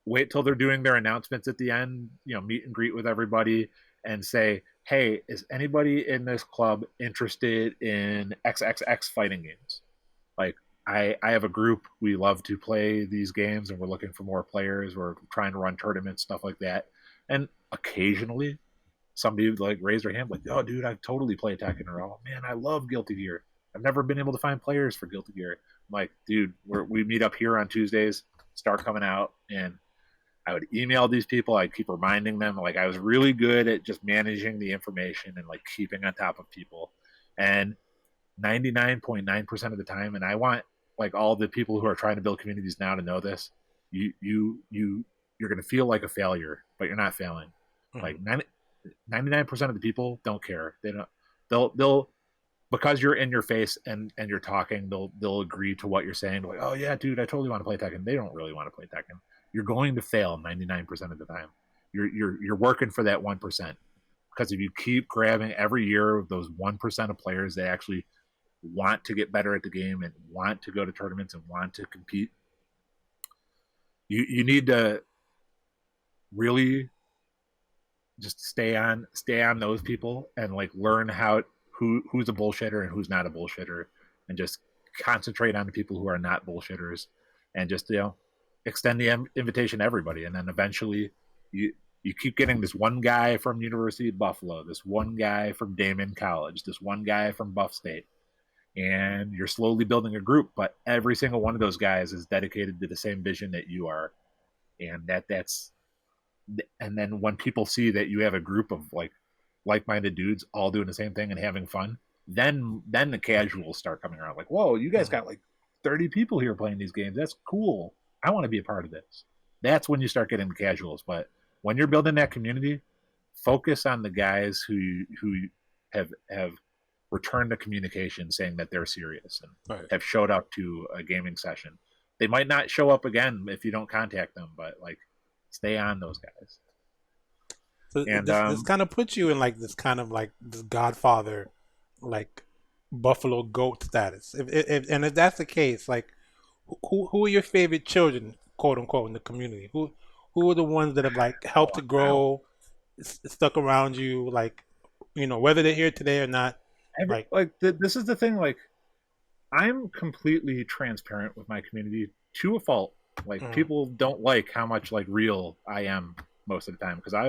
wait till they're doing their announcements at the end, meet and greet with everybody, and say, hey, is anybody in this club interested in XXX fighting games? Like, I have a group. We love to play these games, and we're looking for more players. We're trying to run tournaments, stuff like that. And occasionally, somebody would like raise their hand, like, "Oh, dude, I've totally played Tekken," or "Oh, man, I love Guilty Gear. I've never been able to find players for Guilty Gear." I'm like, dude, we meet up here on Tuesdays, start coming out, and I would email these people. I'd keep reminding them. Like, I was really good at just managing the information and like keeping on top of people. And 99.9% of the time, and I want like all the people who are trying to build communities now to know this, you're going to feel like a failure, but you're not failing. Like 99% of the people don't care. They'll because you're in your face and you're talking, they'll agree to what you're saying. Like, oh yeah, dude, I totally want to play Tekken. They don't really want to play Tekken. You're going to fail 99% of the time. You're working for that 1%, because if you keep grabbing every year those 1% of players that actually want to get better at the game and want to go to tournaments and want to compete, you need to really just stay on those people and like learn who's a bullshitter and who's not a bullshitter, and just concentrate on the people who are not bullshitters, and just extend the invitation to everybody. And then eventually you keep getting this one guy from University of Buffalo, this one guy from Damon College, this one guy from Buff State, and you're slowly building a group, but every single one of those guys is dedicated to the same vision that you are. And and then when people see that you have a group of like-minded dudes all doing the same thing and having fun, then the casuals start coming around like, whoa, you guys got like 30 people here playing these games. That's cool. I want to be a part of this. That's when you start getting the casuals. But when you're building that community, focus on the guys who have returned the communication saying that they're serious and have showed up to a gaming session. They might not show up again if you don't contact them, but like, stay on those guys. So and this kind of puts you in like this kind of like this Godfather, like Buffalo goat status. If that's the case, like who are your favorite children, quote unquote, in the community? Who are the ones that have like helped to grow, stuck around you, like whether they're here today or not? This is the thing. Like, I'm completely transparent with my community to a fault. Like, people don't like how much like real I am most of the time, because I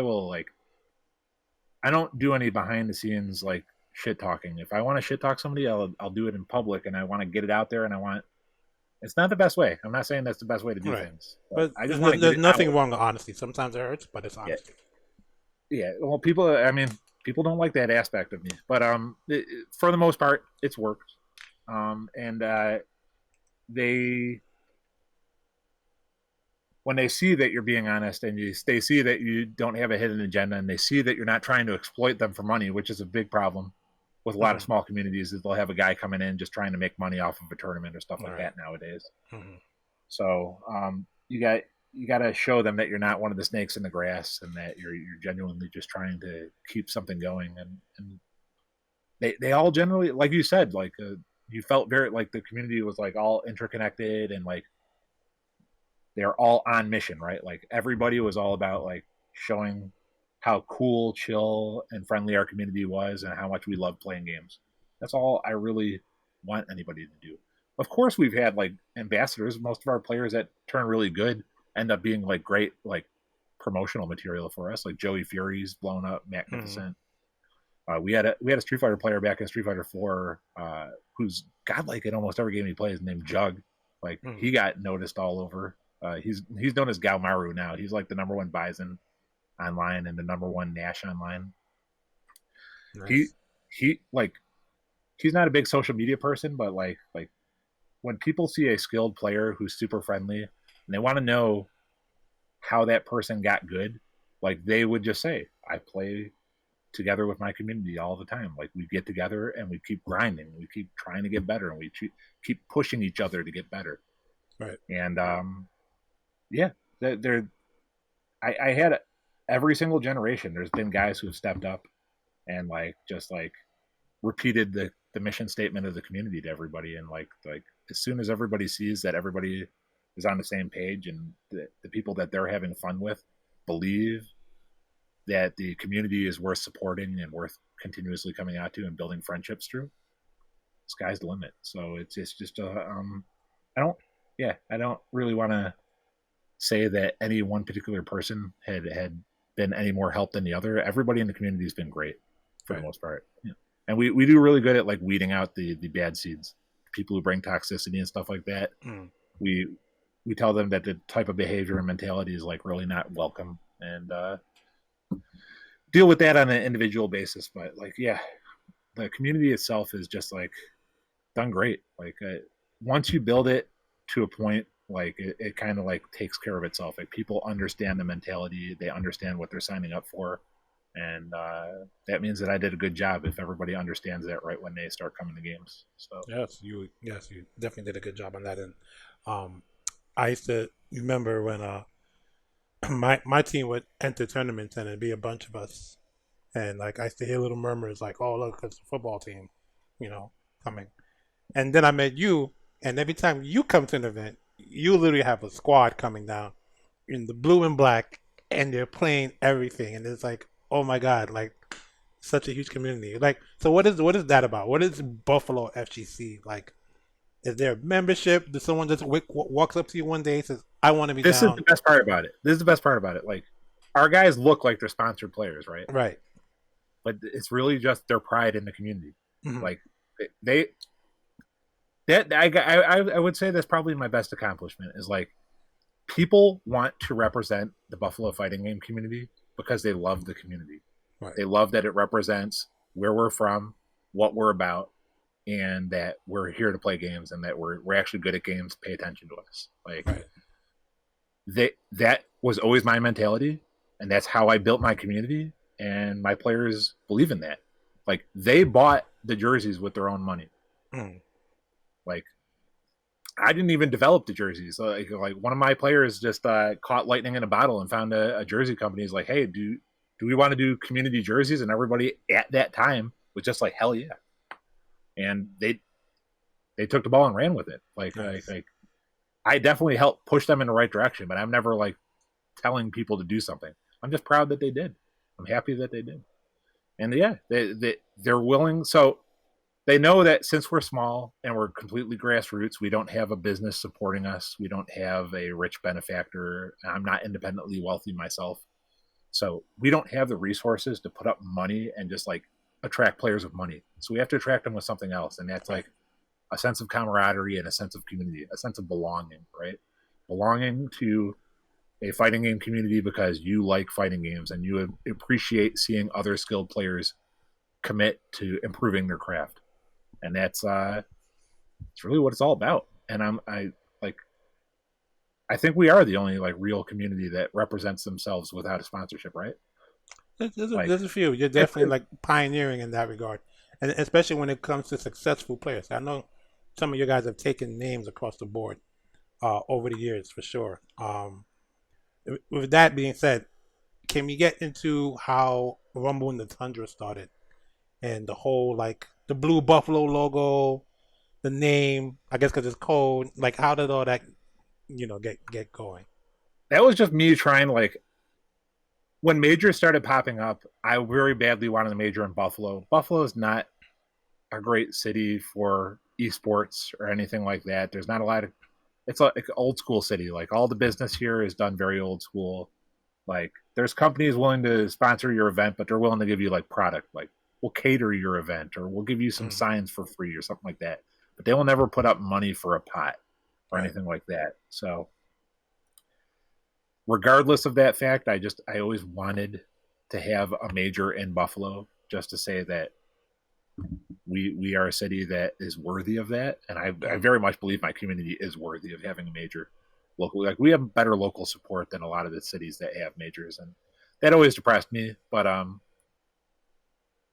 don't do any behind the scenes like shit talking. If I want to shit talk somebody, I'll do it in public, and I want to get it out there, and it's not the best way. I'm not saying that's the best way to do things, but I just there's nothing wrong with honesty. Sometimes it hurts, but it's honesty. Yeah. Well, people don't like that aspect of me, but for the most part, it's worked. And when they see that you're being honest, and they see that you don't have a hidden agenda, and they see that you're not trying to exploit them for money, which is a big problem with a lot of small communities, is they'll have a guy coming in just trying to make money off of a tournament or stuff like that nowadays. So you got to show them that you're not one of the snakes in the grass, and that you're genuinely just trying to keep something going. And they all generally, like you said, like you felt very like the community was like all interconnected, and like they're all on mission, right? Like, everybody was all about like showing how cool, chill, and friendly our community was, and how much we love playing games. That's all I really want anybody to do. Of course, we've had like ambassadors. Most of our players that turn really good end up being like great like promotional material for us. Like Joey Fury's blown up, magnificent. We had a Street Fighter player back in Street Fighter 4 who's godlike in almost every game he plays, named Jug. Like he got noticed all over. He's known as Galmaru now. He's like the number one Bison online and the number one Nash online. Nice. He like he's not a big social media person, but like when people see a skilled player who's super friendly and they want to know how that person got good, like they would just say, I play together with my community all the time. Like we get together and we keep grinding, we keep trying to get better, and we keep pushing each other to get better. Right. And yeah, I had every single generation. There's been guys who have stepped up and like just like repeated the mission statement of the community to everybody. And like as soon as everybody sees that everybody is on the same page and the people that they're having fun with believe that the community is worth supporting and worth continuously coming out to and building friendships through, sky's the limit. So it's just I don't really want to say that any one particular person had been any more help than the other. Everybody in the community has been great for the most part. Yeah. And we do really good at like weeding out the bad seeds, people who bring toxicity and stuff like that. We tell them that the type of behavior and mentality is like really not welcome, and deal with that on an individual basis. But like, yeah, the community itself is just like done great. Like once you build it to a point, like it kind of like takes care of itself. Like people understand the mentality, they understand what they're signing up for. And that means that I did a good job if everybody understands that right when they start coming to games. So yes, you definitely did a good job on that. And I used to remember when my team would enter tournaments and it'd be a bunch of us, and like I used to hear little murmurs like, "Oh, look, it's a football team, coming." And then I met you, and every time you come to an event, you literally have a squad coming down in the blue and black, and they're playing everything, and it's like, oh my God, like such a huge community. Like, so what is that about? What is Buffalo FGC like? Is there a membership? Does someone just walks up to you one day and says, I want to be this down? This is the best part about it. Like, our guys look like they're sponsored players, right? Right. But it's really just their pride in the community. Mm-hmm. Like, I would say that's probably my best accomplishment is like, people want to represent the Buffalo fighting game community because they love the community. Right. They love that it represents where we're from, what we're about, and that we're here to play games and that we're actually good at games. Pay attention to us. Like that was always my mentality, and that's how I built my community. And my players believe in that. Like they bought the jerseys with their own money. Like I didn't even develop the jerseys. Like one of my players just caught lightning in a bottle and found a jersey company. He's like, hey, do we want to do community jerseys? And everybody at that time was just like, hell yeah. And they took the ball and ran with it. Like I definitely helped push them in the right direction, but I'm never like telling people to do something. I'm just proud that they did. I'm happy that they did. And yeah, they're willing. So they know that since we're small and we're completely grassroots, we don't have a business supporting us. We don't have a rich benefactor. I'm not independently wealthy myself. So we don't have the resources to put up money and just like attract players with money. So we have to attract them with something else. And that's like a sense of camaraderie and a sense of community, a sense of belonging, right? Belonging to a fighting game community because you like fighting games and you appreciate seeing other skilled players commit to improving their craft. And that's it's really what it's all about. And I think we are the only like real community that represents themselves without a sponsorship, right? There's a few. You're definitely like pioneering in that regard, and especially when it comes to successful players. I know some of you guys have taken names across the board over the years for sure. With that being said, can we get into how Rumble in the Tundra started and the whole like the blue buffalo logo, the name? I guess because it's cold. Like, how did all that get going? That was just me trying like. When majors started popping up, I very badly wanted a major in Buffalo. Buffalo is not a great city for esports or anything like that. There's not a lot of. It's like an old school city. Like all the business here is done very old school. Like there's companies willing to sponsor your event, but they're willing to give you like product. Like we'll cater your event, or we'll give you some signs for free or something like that. But they will never put up money for a pot or anything like that. So regardless of that fact, I always wanted to have a major in Buffalo, just to say that we are a city that is worthy of that. And I very much believe my community is worthy of having a major locally. Like, we have better local support than a lot of the cities that have majors, and that always depressed me. But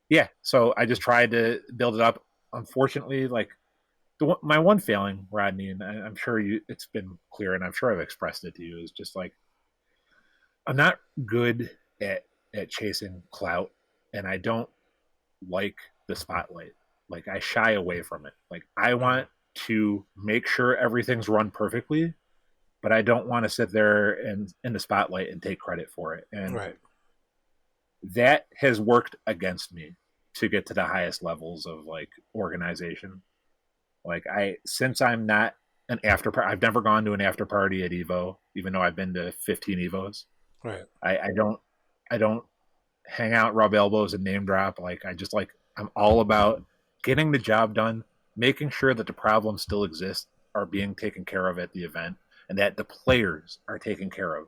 yeah, so I just tried to build it up. Unfortunately, like, my one failing, Rodney, and I'm sure it's been clear, and I'm sure I've expressed it to you, is just like, I'm not good at chasing clout, and I don't like the spotlight. Like, I shy away from it. Like, I want to make sure everything's run perfectly, but I don't want to sit there and in the spotlight and take credit for it. And that has worked against me to get to the highest levels of like organization. Like, since I'm not an after party, I've never gone to an after party at Evo, even though I've been to 15 Evos. Right. I don't hang out, rub elbows, and name drop. Like, I'm all about getting the job done, making sure that the problems still exist are being taken care of at the event, and that the players are taken care of.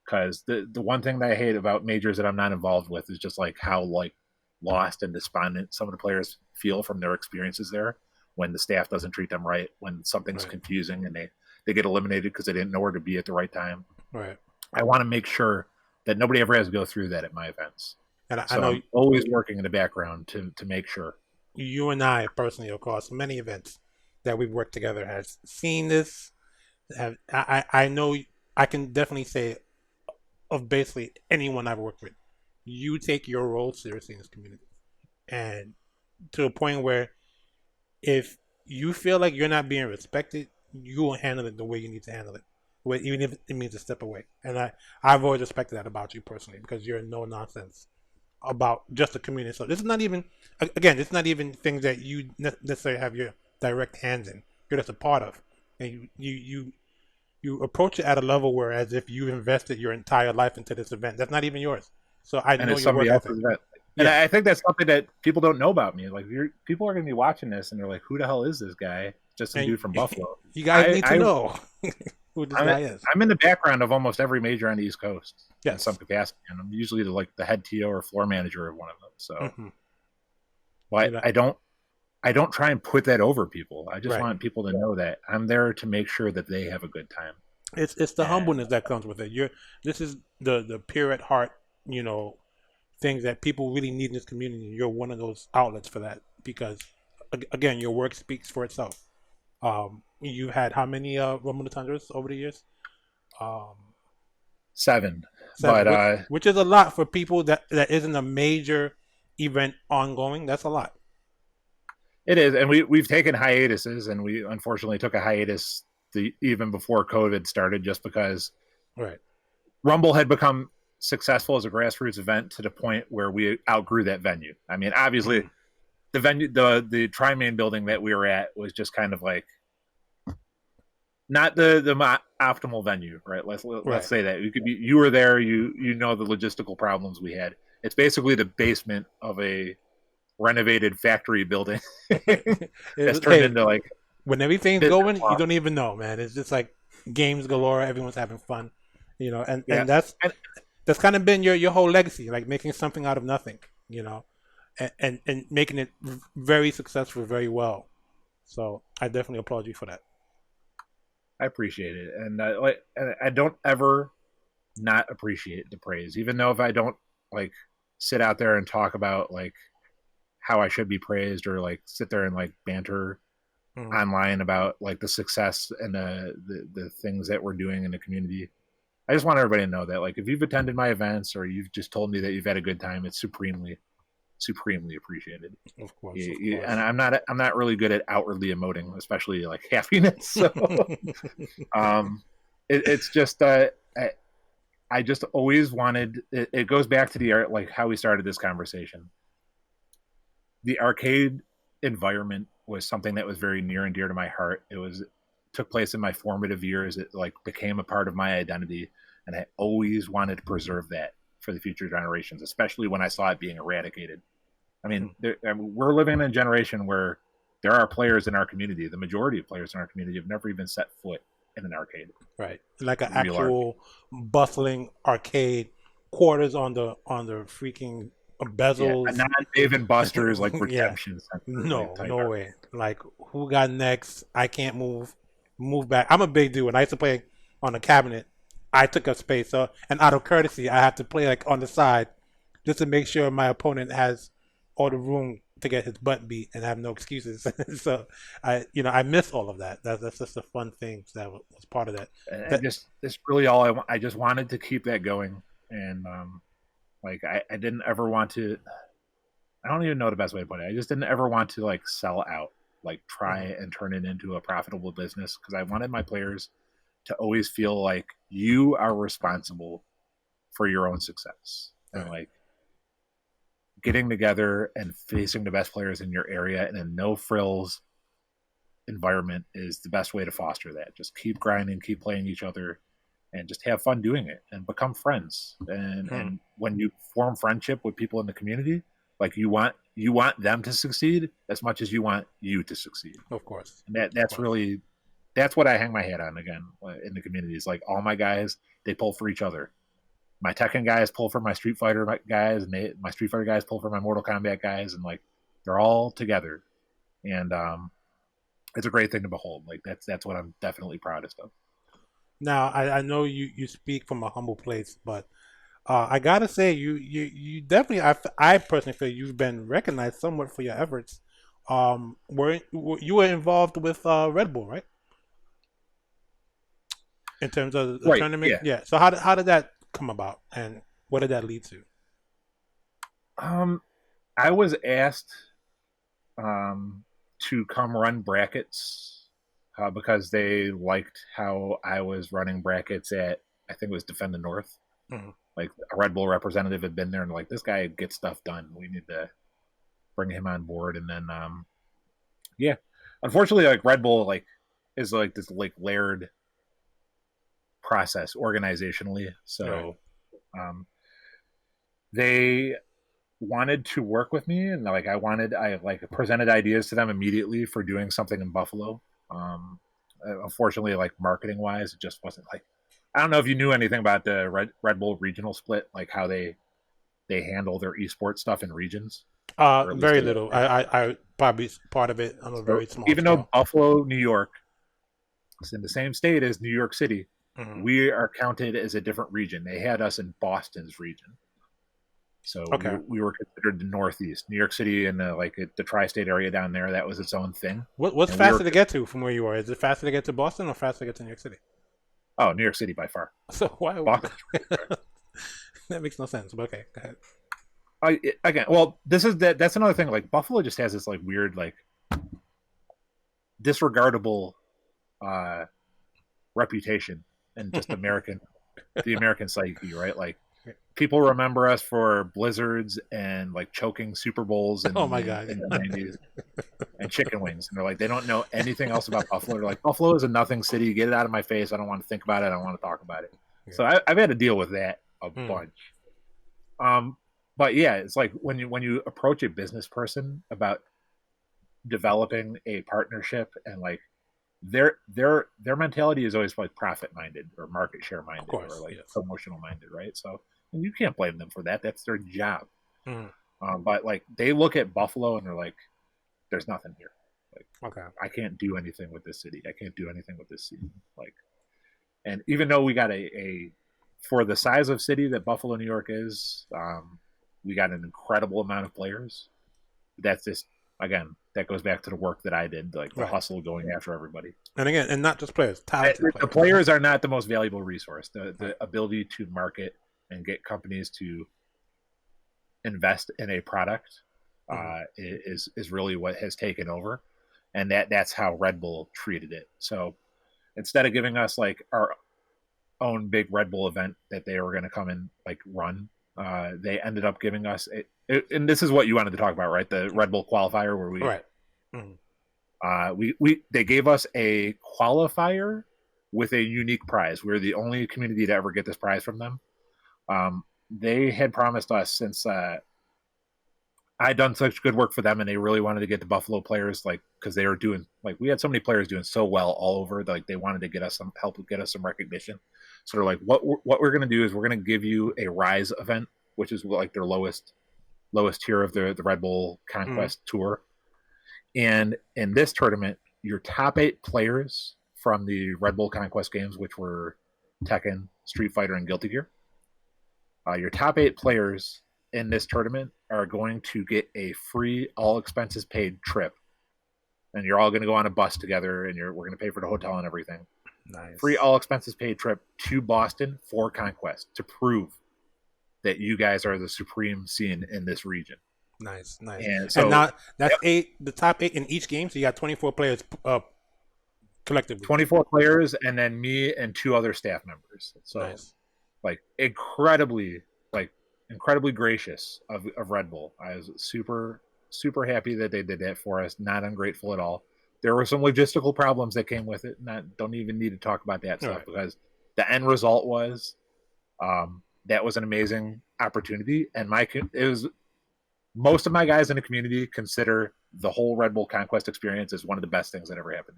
Because the one thing that I hate about majors that I'm not involved with is just like how like lost and despondent some of the players feel from their experiences there, when the staff doesn't treat them right, when something's confusing and they get eliminated because they didn't know where to be at the right time. Right. I want to make sure that nobody ever has to go through that at my events. And I so know I'm always working in the background to make sure. You and I personally, of course, many events that we've worked together has seen this. I know I can definitely say of basically anyone I've worked with, you take your role seriously in this community, and to a point where if you feel like you're not being respected, you will handle it the way you need to handle it, even if it means a step away. And I've always respected that about you personally, because you're no nonsense about just the community. So this is not even, again, it's not even things that you necessarily have your direct hands in. You're just a part of, and you approach it at a level where as if you invested your entire life into this event. That's not even yours. So I know your work ethic. And I think that's something that people don't know about me. Like, people are going to be watching this and they're like, "Who the hell is this guy?" Just some dude from Buffalo. You guys need to know who this guy is. I'm in the background of almost every major on the East Coast in Yes. some capacity, and I'm usually the head TO or floor manager of one of them. So, but I don't try and put that over people. I just want people to know that I'm there to make sure that they have a good time. It's the humbleness that comes with it. This is the pure at heart, things that people really need in this community. You're one of those outlets for that, because again, your work speaks for itself. You've had how many Rumble the Tundras over the years? 7. But which is a lot for people that isn't a major event ongoing. That's a lot. It is, and we've taken hiatuses, and we unfortunately took a hiatus even before COVID started, just because Rumble had become successful as a grassroots event to the point where we outgrew that venue. I mean, obviously, the venue, the Tri-Main building that we were at was just kind of like not the optimal venue, right? Let's say that you were there, you know the logistical problems we had. It's basically the basement of a renovated factory building. It's turned into like, when everything's going, you don't even know, man. It's just like games galore. Everyone's having fun, and that's kind of been your whole legacy, like making something out of nothing, and making it very successful, very well. So I definitely applaud you for that. I appreciate it, and I don't ever not appreciate the praise, even though if I don't like sit out there and talk about like how I should be praised, or like sit there and like banter online about like the success and the things that we're doing in the community. I just want everybody to know that, like, if you've attended my events or you've just told me that you've had a good time, it's supremely appreciated. Of course. And I'm not really good at outwardly emoting, especially like happiness. So, it's just I just always wanted. It goes back to the art, like how we started this conversation. The arcade environment was something that was very near and dear to my heart. It took place in my formative years. It like became a part of my identity, and I always wanted to preserve that for the future generations, especially when I saw it being eradicated. I mean, we're living in a generation where there are players in our community. The majority of players in our community have never even set foot in an arcade. Right, like an Real actual bustling arcade, quarters on the freaking bezels. Not Dave and Buster's like Yeah, redemption center. no, Like, no way. Like, who got next? I can't move back. I'm a big dude. When I used to play on a cabinet, I took up space. So, and out of courtesy, I have to play like on the side, just to make sure my opponent has all the room to get his butt beat and have no excuses. So I miss all of that. That's just a fun thing that was part of that. This really all I want. I just wanted to keep that going, and like I didn't ever want to. I don't even know the best way to put it. I just didn't ever want to like sell out, like try and turn it into a profitable business, because I wanted my players to always feel like you are responsible for your own success, and like getting together and facing the best players in your area in a no frills environment is the best way to foster that. Just keep grinding, keep playing each other, and just have fun doing it and become friends. And when you form friendship with people in the community, like you want them to succeed as much as you want you to succeed. Of course. And that's what I hang my hat on again in the community. Is like all my guys, they pull for each other. My Tekken guys pull for my Street Fighter guys, and my Street Fighter guys pull for my Mortal Kombat guys, and like they're all together, and it's a great thing to behold. Like that's what I'm definitely proudest of. Now I know you speak from a humble place, but I gotta say you definitely I personally feel you've been recognized somewhat for your efforts. You were involved with Red Bull, right? In terms of the tournament, yeah. So how did that come about, and what did that lead to? I was asked to come run brackets because they liked how I was running brackets at, I think it was Defend the North. Mm-hmm. Like a Red Bull representative had been there and like, this guy gets stuff done. We need to bring him on board. And then, unfortunately, like Red Bull like is like this like layered process organizationally. So they wanted to work with me, and like I presented ideas to them immediately for doing something in Buffalo. Unfortunately, like marketing wise, it just wasn't like, I don't know if you knew anything about the Red Bull regional split, like how they handle their esports stuff in regions. Very little. I probably part of it on a very small even scale. Though Buffalo, New York is in the same state as New York City, we are counted as a different region. They had us in Boston's region. So we were considered the Northeast. New York City and the tri-state area down there, that was its own thing. What's faster to get to from where you are? Is it faster to get to Boston or faster to get to New York City? Oh, New York City by far. So why? Boston? That makes no sense. But okay, go ahead. That's another thing. Like Buffalo just has this like weird, like disregardable reputation and just the American psyche, right? Like people remember us for blizzards and like choking Super Bowls and oh my god, in the 90s and chicken wings, and they're like, they don't know anything else about Buffalo. They're like, Buffalo is a nothing city. Get it out of my face. I don't want to think about it. I don't want to talk about it. Yeah. So I've had to deal with that a bunch. But yeah, it's like when you approach a business person about developing a partnership, and like their mentality is always like profit minded or market share minded, or like promotional minded, right? So and you can't blame them for that. That's their job. But like they look at Buffalo and they're like, there's nothing here. Like, I can't do anything with this city. I can't do anything with this city. Like, and even though we got a for the size of city that Buffalo, New York is, we got an incredible amount of players. That's just, again, that goes back to the work that I did, like the hustle going after everybody. And again, and not just players, talented players. The players are not the most valuable resource. The ability to market and get companies to invest in a product is really what has taken over. And that's how Red Bull treated it. So instead of giving us like our own big Red Bull event that they were going to come and like run, they ended up giving us and this is what you wanted to talk about, right? The Red Bull qualifier where they gave us a qualifier with a unique prize. We're the only community to ever get this prize from them. They had promised us since I had done such good work for them, and they really wanted to get the Buffalo players, like, because they were doing, like, we had so many players doing so well all over, like, they wanted to get us some help, get us some recognition. So they're like, what we're going to do is we're going to give you a Rise event, which is like their lowest tier of the Red Bull Conquest Tour. And in this tournament, your top 8 players from the Red Bull Conquest games, which were Tekken, Street Fighter, and Guilty Gear, your top 8 players in this tournament are going to get a free, all expenses paid trip, and you're all going to go on a bus together, and we're going to pay for the hotel and everything. Nice. Free, all expenses paid trip to Boston for Conquest to prove that you guys are the supreme scene in this region. Nice. And so now that's 8, the top 8 in each game. So you got 24 players collectively. 24 players, and then me and 2 other staff members. So nice. like incredibly gracious of Red Bull. I was super happy that they did that for us. Not ungrateful at all. There were some logistical problems that came with it. Don't even need to talk about that stuff, because the end result was that was an amazing opportunity, and it was most of my guys in the community consider the whole Red Bull Conquest experience as one of the best things that ever happened.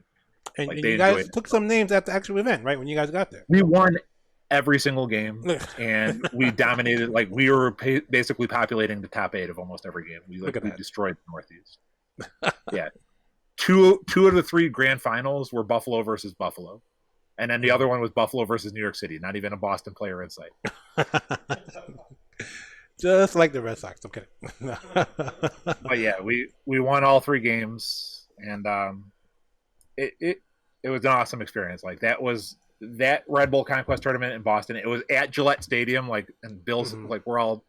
And you guys took some names at the actual event, right? When you guys got there, we won every single game, and we dominated. Like, we were basically populating the top 8 of almost every game. We destroyed the Northeast. Yeah, two of the 3 grand finals were Buffalo versus Buffalo, and then the other one was Buffalo versus New York City. Not even a Boston player in sight. Just like the Red Sox. Okay. But yeah, we won all 3 games, and it was an awesome experience. Like, that Red Bull Conquest tournament in Boston. It was at Gillette Stadium, like, and Bills, like, we're all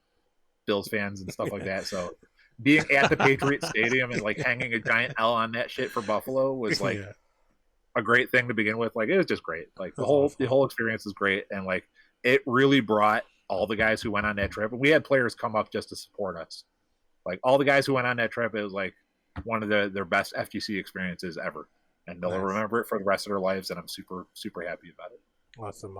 Bills fans and stuff like that. So being at the Patriot Stadium and like hanging a giant L on that shit for Buffalo was like a great thing to begin with. Like, it was just great. Like, the whole experience was great, and like it really brought all the guys who went on that trip. And we had players come up just to support us. Like, all the guys who went on that trip, it was like one of their best FGC experiences ever. And they'll remember it for the rest of their lives, and I'm super happy about it. Awesome.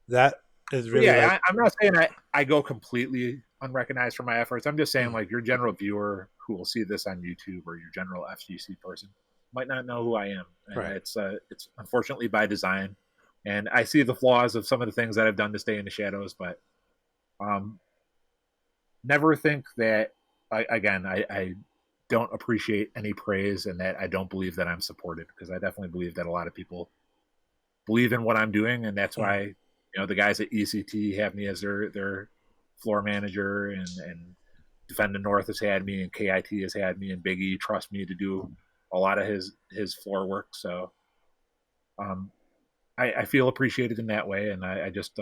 That is really... Yeah, I'm not saying I go completely unrecognized for my efforts. I'm just saying, like, your general viewer who will see this on YouTube, or your general FGC person, might not know who I am. And it's unfortunately by design. And I see the flaws of some of the things that I've done to stay in the shadows, but never think that, I don't appreciate any praise, and that I don't believe that I'm supported, because I definitely believe that a lot of people believe in what I'm doing, and that's why, you know, the guys at ECT have me as their floor manager, and Defend the North has had me, and KIT has had me, and Big E trusts me to do a lot of his floor work. So I feel appreciated in that way, and I just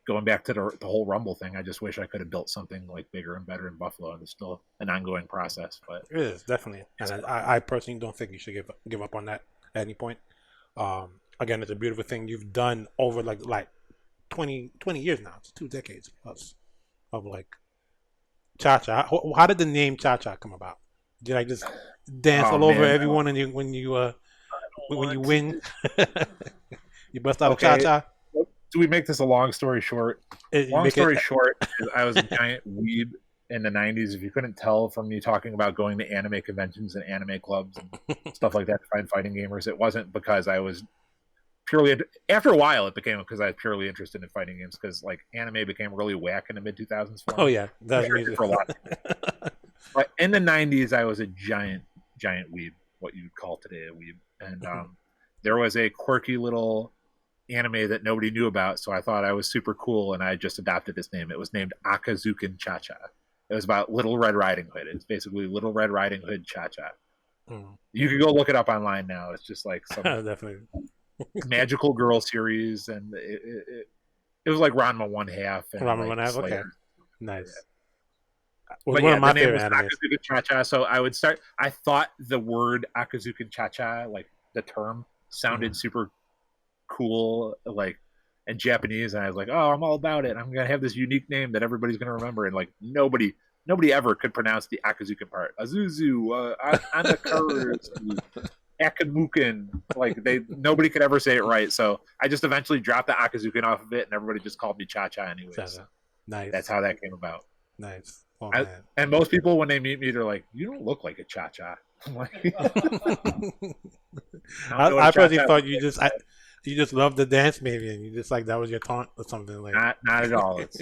going back to the whole Rumble thing, I just wish I could have built something like bigger and better in Buffalo, and it's still an ongoing process. But it is, definitely. And I personally don't think you should give up on that at any point. Again, it's a beautiful thing you've done over like 20 years now. It's 2 decades plus of like ChaCha. How did the name ChaCha come about? Did I just dance all over everyone when you win? You bust out ChaCha? Do we make this a long story short? Long story short, I was a giant weeb in the 90s. If you couldn't tell from me talking about going to anime conventions and anime clubs and stuff like that to find fighting gamers, it wasn't because I was purely... After a while, it became because I was purely interested in fighting games, because like anime became really whack in the mid-2000s. Oh, yeah. That's for a lot of people. But in the 90s, I was a giant weeb, what you would call today a weeb. And there was a quirky little anime that nobody knew about, so I thought I was super cool, and I just adopted this name. It was named Akazuken ChaCha. It was about Little Red Riding Hood. It's basically Little Red Riding Hood ChaCha. You can go look it up online now. It's just like some definitely magical girl series, and it was like Ranma 1/2. Ranma 1/2, okay. Nice. But yeah, the name was Akazuken ChaCha, so I would start... I thought the word Akazuken ChaCha, like the term, sounded super cool, like in Japanese, and I was like, oh, I'm all about it. I'm gonna have this unique name that everybody's gonna remember, and like nobody ever could pronounce the Akazuken part. Azuzu, Anakaru, Akamuken. Like nobody could ever say it right. So I just eventually dropped the Akazuken off of it, and everybody just called me ChaCha anyways. Nice. That's how that came about. Nice. Oh I, man. and most people, when they meet me, they're like, "You don't look like a ChaCha." I'm like, I personally thought you you just loved the dance maybe, and you just like that was your taunt or something like. not at all. It's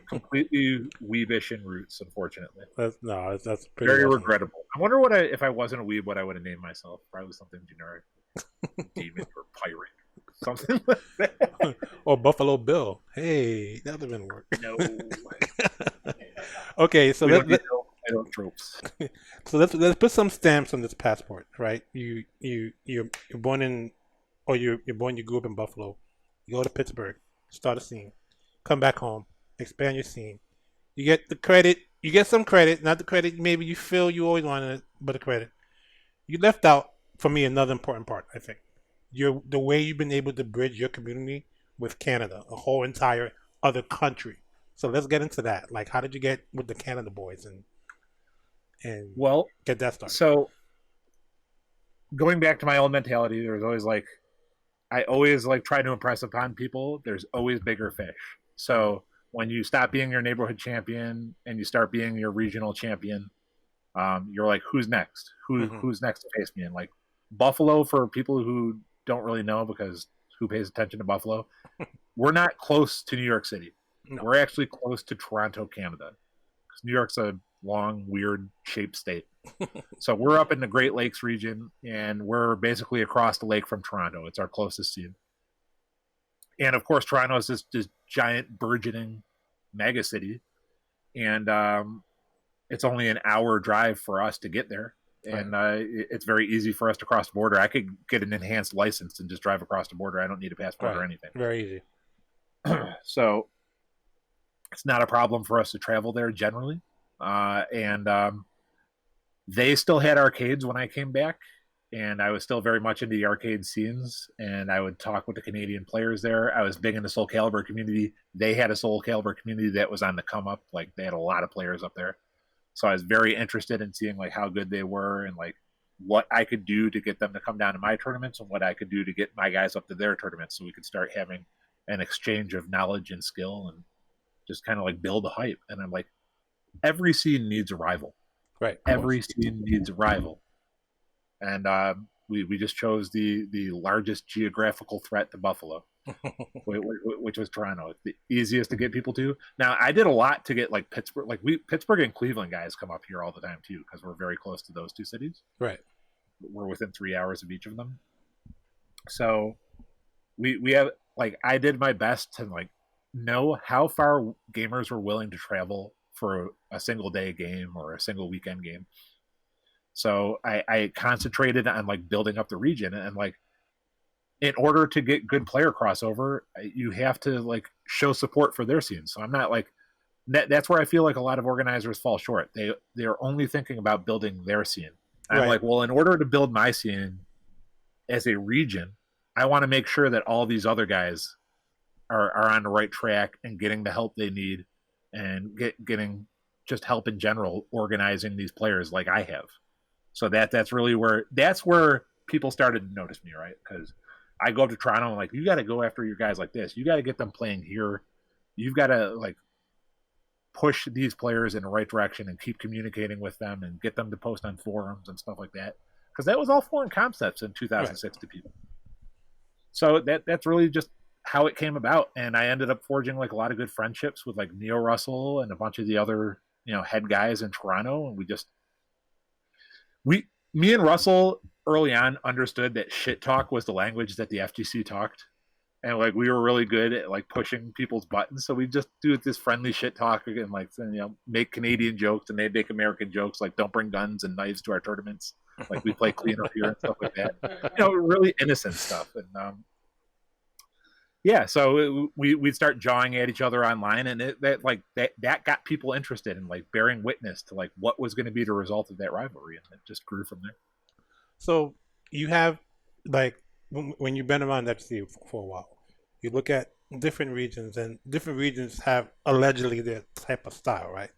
completely weebish in roots, unfortunately. That's pretty Very awesome. regrettable. I wonder what if I wasn't a weeb, what I would have named myself. Probably something generic, demon or pirate, something like that. Or Buffalo Bill. Hey, that would have been work. No, Okay, so we don't need no tropes. so let's put some stamps on this passport, right? You're born in, or you grew up in Buffalo. You go to Pittsburgh, start a scene, come back home, expand your scene. You get the credit. You get some credit, not the credit maybe you feel you always wanted, but the credit. You left out for me another important part. I think the way you've been able to bridge your community with Canada, a whole entire other country. So let's get into that. Like, how did you get with the Canada boys and Well, get that started? so going back to my old mentality, there's always like I always like try to impress upon people. There's always bigger fish. So when you stop being your neighborhood champion and you start being your regional champion, you're like, who's next? Who's next to face me? And like Buffalo, for people who don't really know, because who pays attention to Buffalo, we're not close to New York City. No. We're actually close to Toronto, Canada. Because New York's a long, weird shaped state. So we're up in the Great Lakes region, and we're basically across the lake from Toronto. It's our closest scene. And of course, Toronto is this giant, burgeoning mega city. And it's only an hour drive for us to get there. And it's very easy for us to cross the border. I could get an enhanced license and just drive across the border. I don't need a passport or anything. Very easy. So it's not a problem for us to travel there generally. They still had arcades when I came back, and I was still very much into the arcade scenes, and I would talk with the Canadian players there. I was big in the Soul Calibur community. They had a Soul Calibur community that was on the come up. Like, they had a lot of players up there. So I was very interested in seeing like how good they were and like what I could do to get them to come down to my tournaments and what I could do to get my guys up to their tournaments, so we could start having an exchange of knowledge and skill and just kind of like build a hype. And I'm like, every scene needs a rival. Right. Every scene needs a rival. And we just chose the largest geographical threat to Buffalo, which was Toronto. It's the easiest to get people to. Now, I did a lot to get like Pittsburgh. Like Pittsburgh and Cleveland guys come up here all the time too, because we're very close to those two cities. Right. We're within 3 hours of each of them. So we have like, I did my best to like know how far gamers were willing to travel for a single day game or a single weekend game. So I concentrated on like building up the region, and like in order to get good player crossover, you have to like show support for their scene. So I'm not like that's where I feel like a lot of organizers fall short. They're only thinking about building their scene. And I'm like, well, in order to build my scene as a region, I want to make sure that all these other guys are on the right track and getting the help they need and getting just help in general, organizing these players like I have. So that's where people started to notice me, right? Because I go up to Toronto and like, you got to go after your guys like this. You got to get them playing here. You've got to like push these players in the right direction and keep communicating with them and get them to post on forums and stuff like that. Because that was all foreign concepts in 2006 to people. So that's really just how it came about. And I ended up forging like a lot of good friendships with like Neo Russell and a bunch of the other, head guys in Toronto. And me and Russell early on understood that shit talk was the language that the FGC talked. And like, we were really good at like pushing people's buttons. So we just do this friendly shit talk and like, make Canadian jokes, and they make American jokes. Like, don't bring guns and knives to our tournaments. Like, we play clean up here and stuff like that. Really innocent stuff. And, yeah, so we'd start jawing at each other online, and that got people interested in like bearing witness to like what was going to be the result of that rivalry, and it just grew from there. So you have like when you've been around FC for a while, you look at different regions, and different regions have allegedly their type of style, right?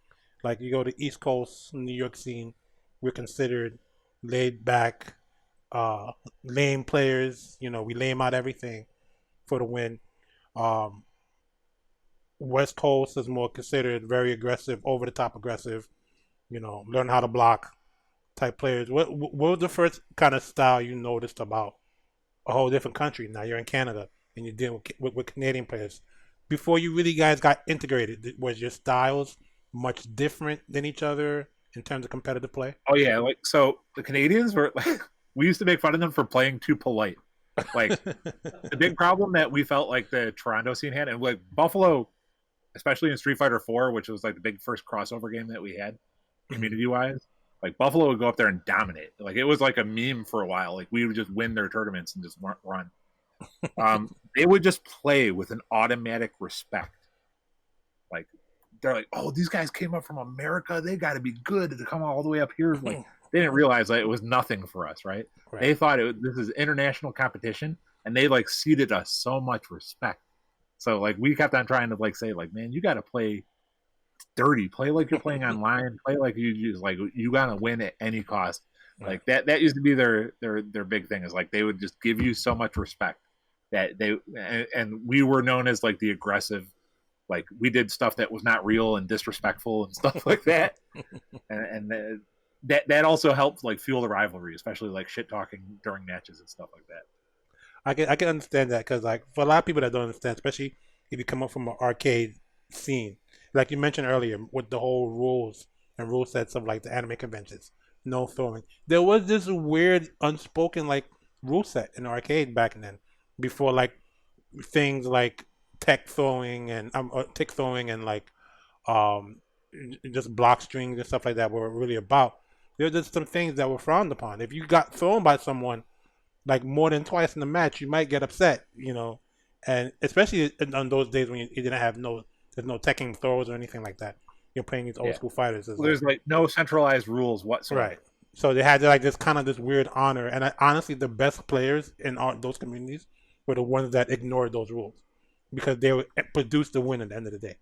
Like, you go to East Coast, New York scene, we're considered laid back, lame players. We lame out everything for the win. West Coast is more considered very aggressive, over the top aggressive. learn how to block type players. What was the first kind of style you noticed about a whole different country? Now you're in Canada and you're dealing with Canadian players. Before you really guys got integrated, was your styles much different than each other in terms of competitive play? Oh yeah, like so the Canadians were like we used to make fun of them for playing too polite. Like the big problem that we felt like the Toronto scene had, and like Buffalo, especially in Street Fighter 4, which was like the big first crossover game that we had, community wise. Like Buffalo would go up there and dominate. Like it was like a meme for a while. Like we would just win their tournaments and just run. They would just play with an automatic respect. Like they're like, oh, these guys came up from America. They got to be good to come all the way up here. Like they didn't realize that it was nothing for us, right? They thought this is international competition, and they like ceded us so much respect. So like we kept on trying to like say like, man, you got to play dirty, play like you're playing online, play like you gotta win at any cost. Like that used to be their big thing, is like they would just give you so much respect that and we were known as like the aggressive, like we did stuff that was not real and disrespectful and stuff like that. and that also helped like fuel the rivalry, especially like shit talking during matches and stuff like that. I can understand that, because like for a lot of people that don't understand, especially if you come up from an arcade scene, like you mentioned earlier, with the whole rules and rule sets of like the anime conventions, no throwing. There was this weird unspoken like rule set in the arcade back then, before like things like tick throwing and like um just block strings and stuff like that were really about. There were just some things that were frowned upon. If you got thrown by someone like more than twice in the match, you might get upset, and especially on those days when you didn't have there's no teching throws or anything like that. You're playing these old school fighters. There's like no centralized rules whatsoever. Right. So they had like this weird honor, and honestly, the best players in those communities were the ones that ignored those rules, because they would produce the win at the end of the day.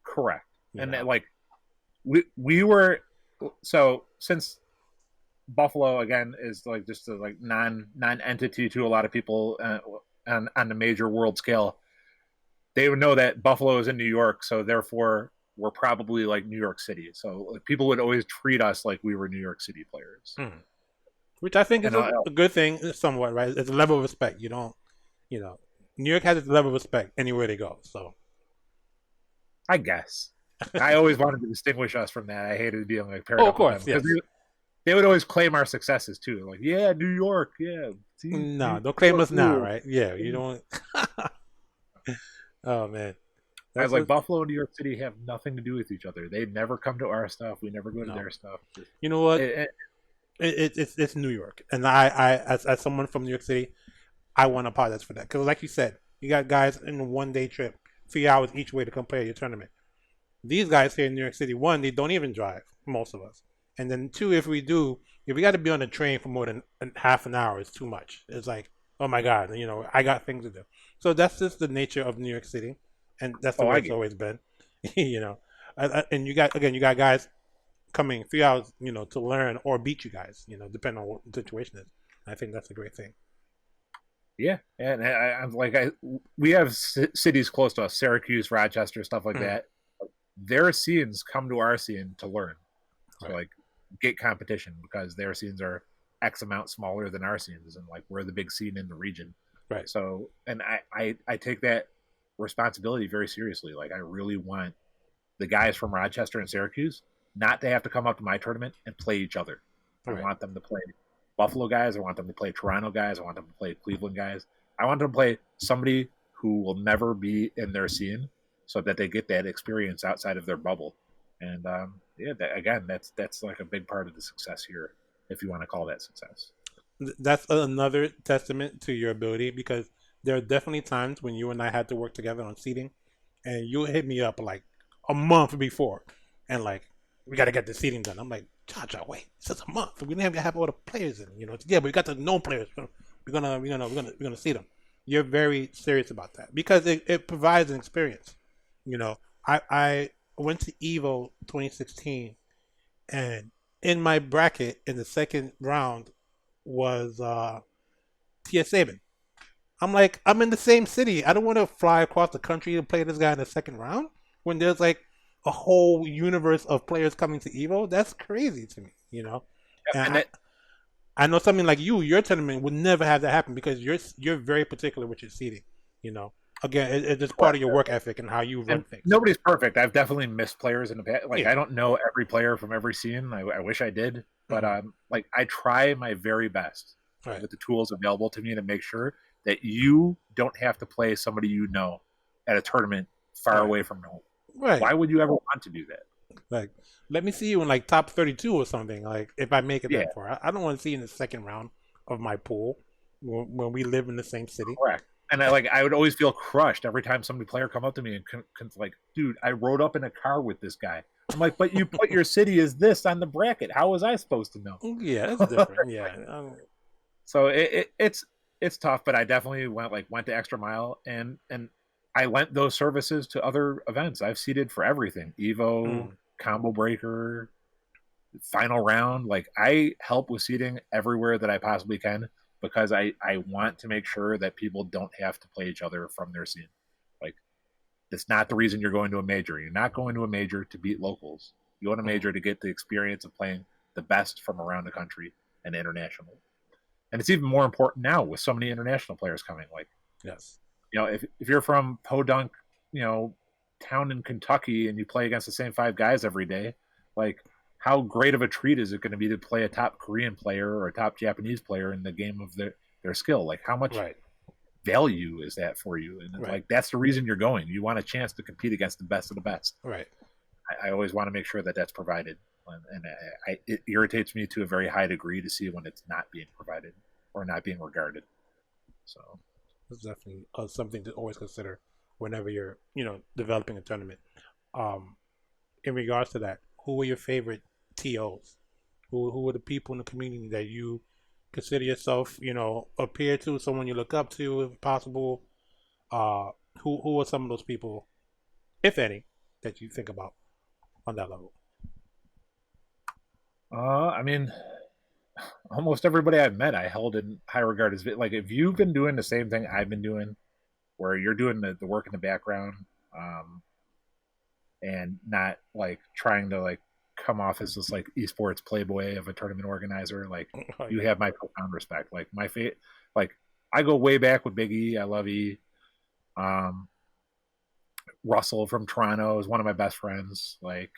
Correct. And that, like we were, so since Buffalo again is like just a like non-entity to a lot of people on the major world scale, they would know that Buffalo is in New York, so therefore we're probably like New York City. So like, people would always treat us like we were New York City players, which I think is a good thing, somewhat, right? It's a level of respect. You don't, New York has its level of respect anywhere they go. So, I guess I always wanted to distinguish us from that. I hated being like paired up with them, because they would always claim our successes too. Like, yeah, New York, yeah. No, don't claim us now, right? Yeah, you don't. Oh man, I was like, Buffalo and New York City have nothing to do with each other. They never come to our stuff. We never go to their stuff. You know what? It's New York, and I as someone from New York City, I want to apologize for that, because like you said, you got guys in a 1-day trip, 3 hours each way to come play your tournament. These guys here in New York City, one, they don't even drive, most of us, and then two, if we got to be on the train for more than half an hour, it's too much. It's like, oh my God, I got things to do. So that's just the nature of New York City, and that's the way it's always been. And you got guys coming 3 hours, to learn or beat you guys, depending on what the situation is. I think that's a great thing. Yeah, and I'm like, we have cities close to us, Syracuse, Rochester, stuff like that. Their scenes come to our scene to learn, to like get competition, because their scenes are X amount smaller than our scenes, and like we're the big scene in the region. Right. So, and I take that responsibility very seriously. Like, I really want the guys from Rochester and Syracuse not to have to come up to my tournament and play each other. I want them to play Buffalo guys. I want them to play Toronto guys. I want them to play Cleveland guys. I want them to play somebody who will never be in their scene, so that they get that experience outside of their bubble. And that's like a big part of the success here, if you want to call that success. That's another testament to your ability, because there are definitely times when you and I had to work together on seating, and you hit me up like a month before, and like, we got to get the seating done. I'm like, ChaCha, wait, it's just a month. We didn't have all the players in, Yeah, but we got the known players. We're gonna seat them. You're very serious about that, because it provides an experience. I went to Evo 2016, and in my bracket in the second round was Tia Sabin. I'm like, I'm in the same city. I don't want to fly across the country to play this guy in the second round when there's like a whole universe of players coming to Evo. That's crazy to me, And And I know something like your tournament would never have that happen because you're very particular with your seating. You know, again, it's just part of your work ethic and how you run and things. nobody's perfect. I've definitely missed players in the past. Like Yeah. I don't know every player from every scene. I wish I did, but like I try my very best Right. with the tools available to me to make sure that you don't have to play somebody you know at a tournament far Right. away from home. Right. Why would you ever want to do that? Like, let me see you in like top 32 or something. Like, if I make it Yeah. that far, I don't want to see you in the second round of my pool when we live in the same city. Correct. And I would always feel crushed every time somebody player come up to me and like, dude, I rode up in a car with this guy. I'm like, but you put your city as this on the bracket. How was I supposed to know? Yeah, that's different. Yeah. So it's tough, but I definitely went the extra mile and I lent those services to other events. I've seeded for everything. Evo, Combo Breaker, Final Round. Like I help with seeding everywhere that I possibly can because I want to make sure that people don't have to play each other from their scene. Like that's not the reason you're going to a major. You're not going to a major to beat locals. You go to a major to get the experience of playing the best from around the country and international. And it's even more important now with so many international players coming. Like, Yes. if you're from Podunk, town in Kentucky and you play against the same 5 guys every day, like how great of a treat is it going to be to play a top Korean player or a top Japanese player in the game of their skill? Like how much value is that for you? And like that's the reason you're going. You want a chance to compete against the best of the best. Right. I always want to make sure that that's provided. And it irritates me to a very high degree to see when it's not being provided or not being regarded. So it's definitely something to always consider whenever you're, developing a tournament. In regards to that, who were your favorite TOs? Who were the people in the community that you consider yourself, a peer to, someone you look up to, if possible? Who are some of those people, if any, that you think about on that level? I mean, almost everybody I've met I held in high regard. As like if you've been doing the same thing I've been doing, where you're doing the work in the background, and not like trying to like come off as this like esports playboy of a tournament organizer, like you have my profound respect. Like like I go way back with Big E. I love E. Russell from Toronto is one of my best friends. Like,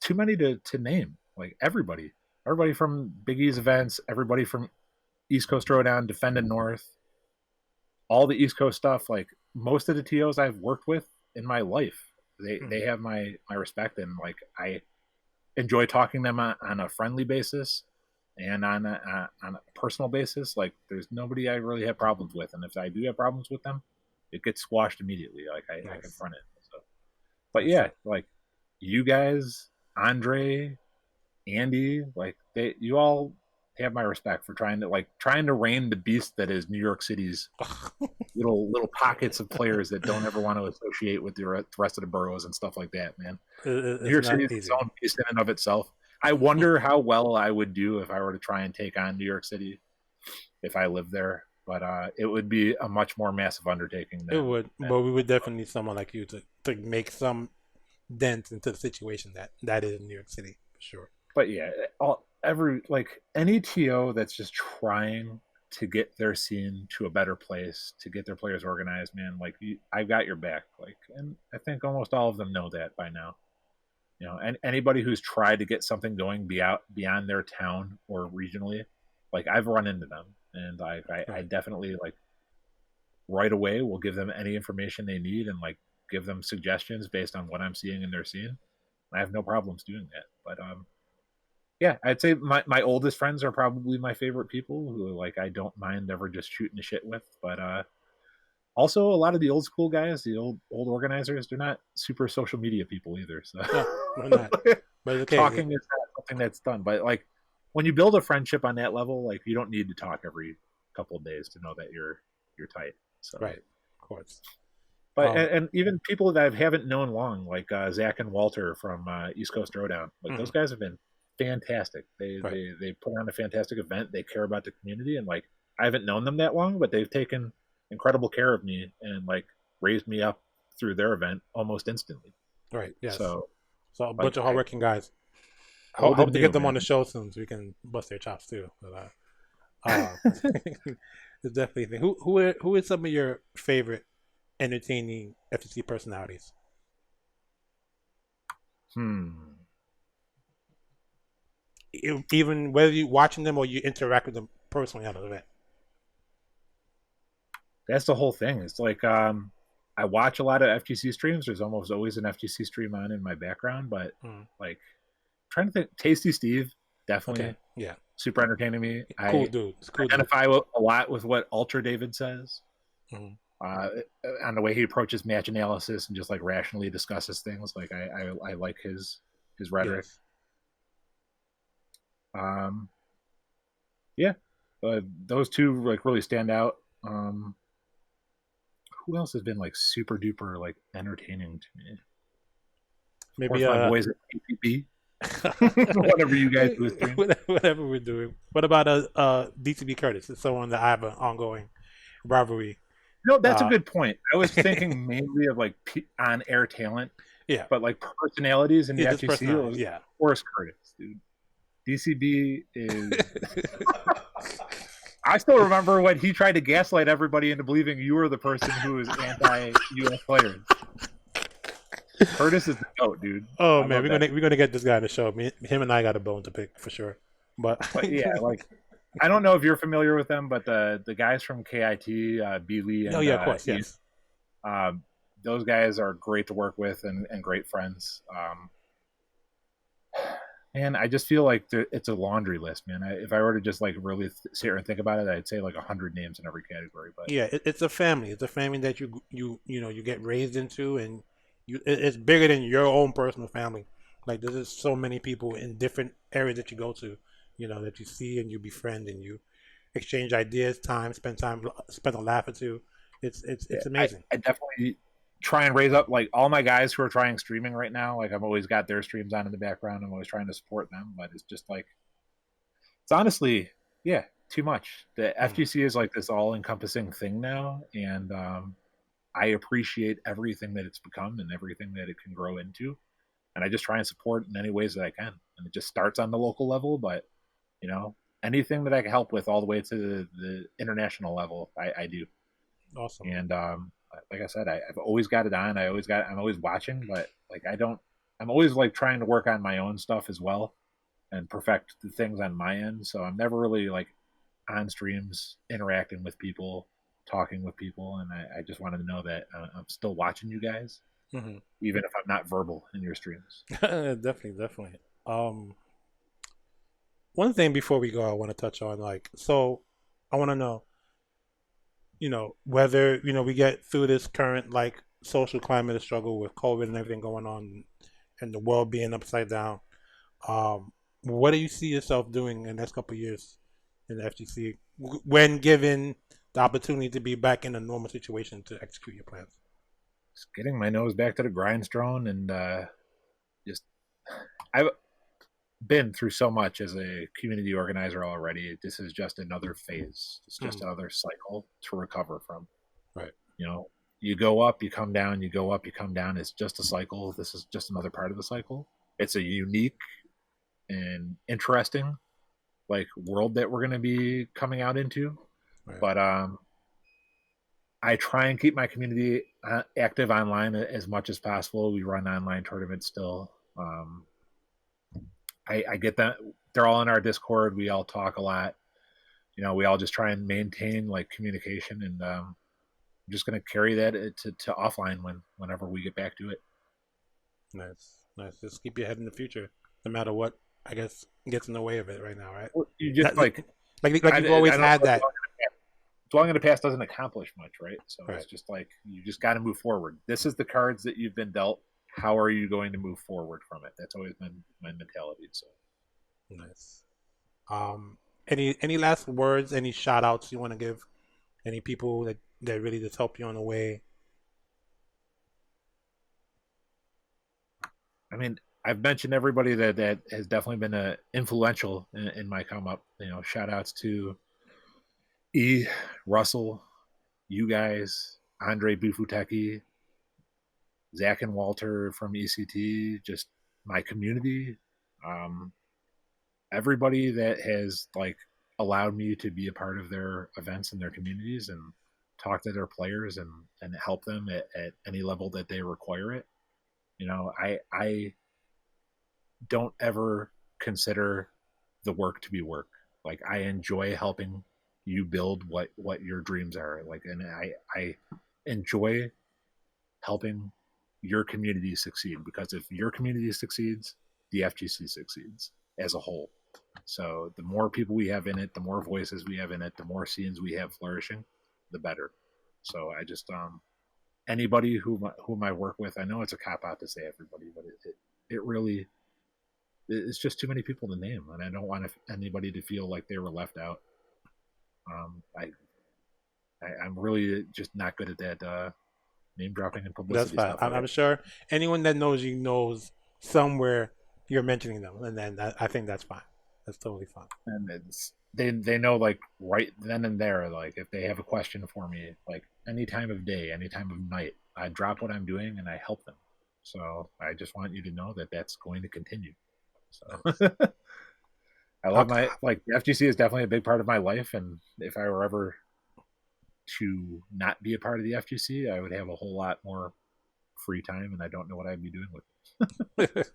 too many to name. Like everybody from Big E's events, everybody from East Coast Throwdown, Defended North, all the East Coast stuff. Like most of the TOs I've worked with in my life, they have my respect, and like I enjoy talking to them on a friendly basis and on a personal basis. Like there's nobody I really have problems with, and if I do have problems with them, it gets squashed immediately. Like I confront it. So, but yeah, like you guys, Andre, Andy, like you all have my respect for trying to rein the beast that is New York City's little pockets of players that don't ever want to associate with the rest of the boroughs and stuff like that, man. New York City is its own beast in and of itself. I wonder how well I would do if I were to try and take on New York City if I lived there. But it would be a much more massive undertaking. It would, but we would definitely need someone like you to make some dent into the situation that is in New York City for sure. But yeah, any TO that's just trying to get their scene to a better place, to get their players organized, man, like I've got your back. Like, and I think almost all of them know that by now. And anybody who's tried to get something going beyond their town or regionally, like I've run into them, and I definitely like right away will give them any information they need and like give them suggestions based on what I'm seeing in their scene. I have no problems doing that. But yeah, I'd say my oldest friends are probably my favorite people who like I don't mind ever just shooting the shit with. But also a lot of the old school guys, the old organizers, they're not super social media people either. So we're not. But okay, talking is not something that's done. But like when you build a friendship on that level, like you don't need to talk every couple of days to know that you're tight. So right, of course. But and even people that I haven't known long, like Zach and Walter from East Coast Throwdown, like those guys have been fantastic. They put on a fantastic event. They care about the community, and like I haven't known them that long, but they've taken incredible care of me and like raised me up through their event almost instantly. Right. Yes. So a bunch like, of hardworking guys. I old hope and to new, get them man. on the show soon so we can bust their chops too. But, it's definitely a thing. Who is some of your favorite entertaining FTC personalities? Even whether you watching them or you interact with them personally at an event. That's the whole thing. It's like I watch a lot of FGC streams. There's almost always an FGC stream on in my background, but like trying to think, Tasty Steve definitely, Okay. Yeah. super entertaining me. Cool I dude. It's cool identify a lot with what Ultra David says. dude. On the way he approaches match analysis and just like rationally discusses things. Like I like his rhetoric. Yes. Yeah, those two like really stand out. Who else has been like super duper like entertaining to me? Maybe my boys at KPB. Whatever you guys do with stream. Whatever we're doing. What about DCB Curtis? It's someone that I have an ongoing rivalry. No, that's a good point. I was thinking mainly of like on-air talent. Yeah, but like personalities in the FGC. Yeah, Forrest Curtis, dude. DCB is. I still remember when he tried to gaslight everybody into believing you were the person who was anti-U.S. players. Curtis is the goat, dude. Oh man, we're gonna get this guy on the show. Him and I got a bone to pick for sure. But yeah, like I don't know if you're familiar with them, but the guys from KIT, Beely, and of course, yes. Those guys are great to work with and great friends. And I just feel like it's a laundry list, man. If I were to just like really sit here and think about it, I'd say like 100 names in every category. But yeah, it's a family. It's a family that you get raised into, and it's bigger than your own personal family. Like there's just so many people in different areas that you go to, that you see and you befriend and you exchange ideas, spend a laugh or two. It's amazing. I definitely try and raise up like all my guys who are trying streaming right now. Like I've always got their streams on in the background. I'm always trying to support them, but it's just like it's honestly, yeah, too much. The FGC is like this all-encompassing thing now, and I appreciate everything that it's become and everything that it can grow into, and I just try and support in any ways that I can. And it just starts on the local level, but anything that I can help with all the way to the international level, I do. Awesome. And like I said, I've always got it on. I'm always watching, but like I'm always like trying to work on my own stuff as well and perfect the things on my end. So I'm never really like on streams interacting with people, talking with people. And I just wanted to know that I'm still watching you guys, even if I'm not verbal in your streams. Definitely. One thing before we go, I want to touch on so I want to know, whether, we get through this current like social climate of struggle with COVID and everything going on and the world being upside down. What do you see yourself doing in the next couple of years in the FGC when given the opportunity to be back in a normal situation to execute your plans? Just getting my nose back to the grindstone and I've been through so much as a community organizer already. This is just another phase. It's just another cycle to recover from. Right. You go up, you come down, you go up, you come down. It's just a cycle. This is just another part of the cycle. It's a unique and interesting like world that we're going to be coming out into. Right. But I try and keep my community active online as much as possible. We run online tournaments still. I get that they're all in our Discord. We all talk a lot. We all just try and maintain like communication, and I'm just going to carry that to offline whenever we get back to it. Nice. Just keep your head in the future, no matter what I guess gets in the way of it right now, right? Well, you just like you've always had that. Dwelling in the past doesn't accomplish much, right? So right. It's just like you just got to move forward. This is the cards that you've been dealt. How are you going to move forward from it? That's always been my mentality. So nice. Any last words? Any shout outs you want to give? Any people that really just help you on the way? I mean, I've mentioned everybody that has definitely been influential in my come up. Shout outs to Russell, you guys, Andre Bufuteki, Zach and Walter from ECT, just my community, everybody that has like allowed me to be a part of their events and their communities and talk to their players and help them at any level that they require it. You know, I don't ever consider the work to be work. Like I enjoy helping you build what your dreams are. Like, and I enjoy helping your community succeed, because if your community succeeds, the FGC succeeds as a whole. So the more people we have in it, the more voices we have in it, the more scenes we have flourishing, the better. So I just anybody whom I work with, I know it's a cop out to say everybody, but it really, it's just too many people to name, and I don't want anybody to feel like they were left out. I'm really just not good at that name dropping and publicity. That's fine. I'm sure anyone that knows you knows somewhere you're mentioning them, and then I think that's fine. That's totally fine. And they know, like, right then and there, like if they have a question for me, like any time of day, any time of night, I drop what I'm doing and I help them. So I just want you to know that that's going to continue. So I love the FGC is definitely a big part of my life, and if I were ever to not be a part of the FGC, I would have a whole lot more free time, and I don't know what I'd be doing with it.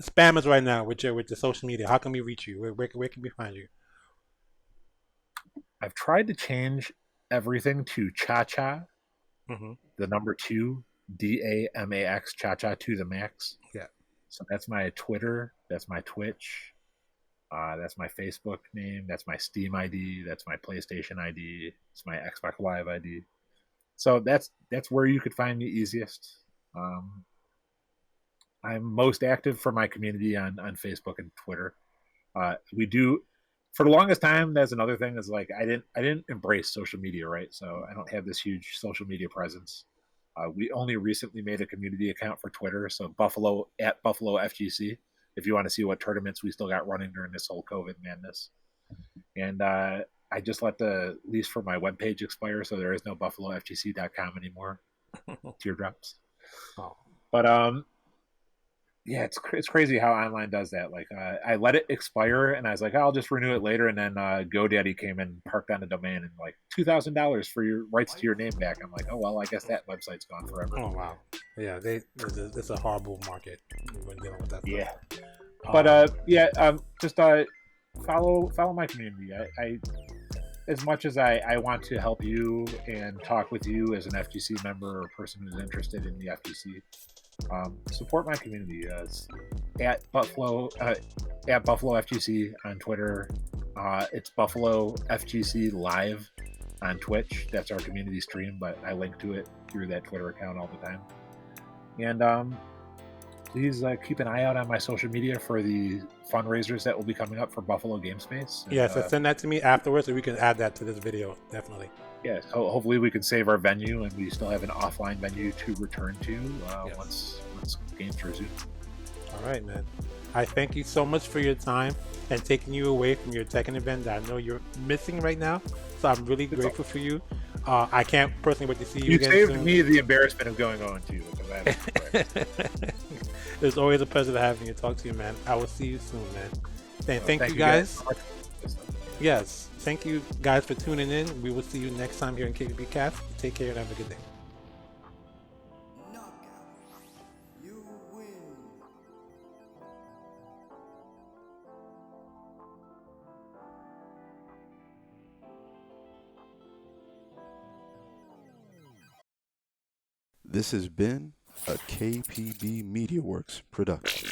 Spam us right now with the social media. How can we reach you? Where can we find you? I've tried to change everything to ChaCha, the number 2, DAMAX, ChaCha to the max. Yeah. So that's my Twitter. That's my Twitch. That's my Facebook name. That's my Steam ID. That's my PlayStation ID. It's my Xbox Live ID. So that's where you could find me easiest. I'm most active for my community on Facebook and Twitter. We do, for the longest time, that's another thing, is like I didn't embrace social media, right? So I don't have this huge social media presence. We only recently made a community account for Twitter, so Buffalo FGC, if you want to see what tournaments we still got running during this whole COVID madness. And I just let the lease for my webpage expire, so there is no BuffaloFGC.com anymore. Teardrops. Oh. But yeah, it's crazy how online does that. Like I let it expire, and I was like, I'll just renew it later. And then GoDaddy came and parked on the domain and like $2,000 for your rights to your name back. I'm like, oh well, I guess that website's gone forever. Oh wow, yeah, it's a horrible market when dealing with that stuff. Yeah, but just follow my community. I as much as I want to help you and talk with you as an FGC member or person who's interested in the FGC. Support my community at Buffalo FGC on Twitter. It's Buffalo FGC Live on Twitch. That's our community stream, but I link to it through that Twitter account all the time. And please keep an eye out on my social media for the fundraisers that will be coming up for Buffalo Game Space. Yes, so send that to me afterwards so we can add that to this video, definitely. Yeah, hopefully we can save our venue and we still have an offline venue to return to once games resume. All right, man. I thank you so much for your time and taking you away from your Tekken event that I know you're missing right now. So I'm really grateful for you. I can't personally wait to see you again soon. You saved me the embarrassment of going on too. It's always a pleasure to have you and talk to you, man. I will see you soon, man. And thank you guys. Yes, thank you guys for tuning in. We will see you next time here in KPBCast. Take care and have a good day. You win. This has been a KPB Media Works production.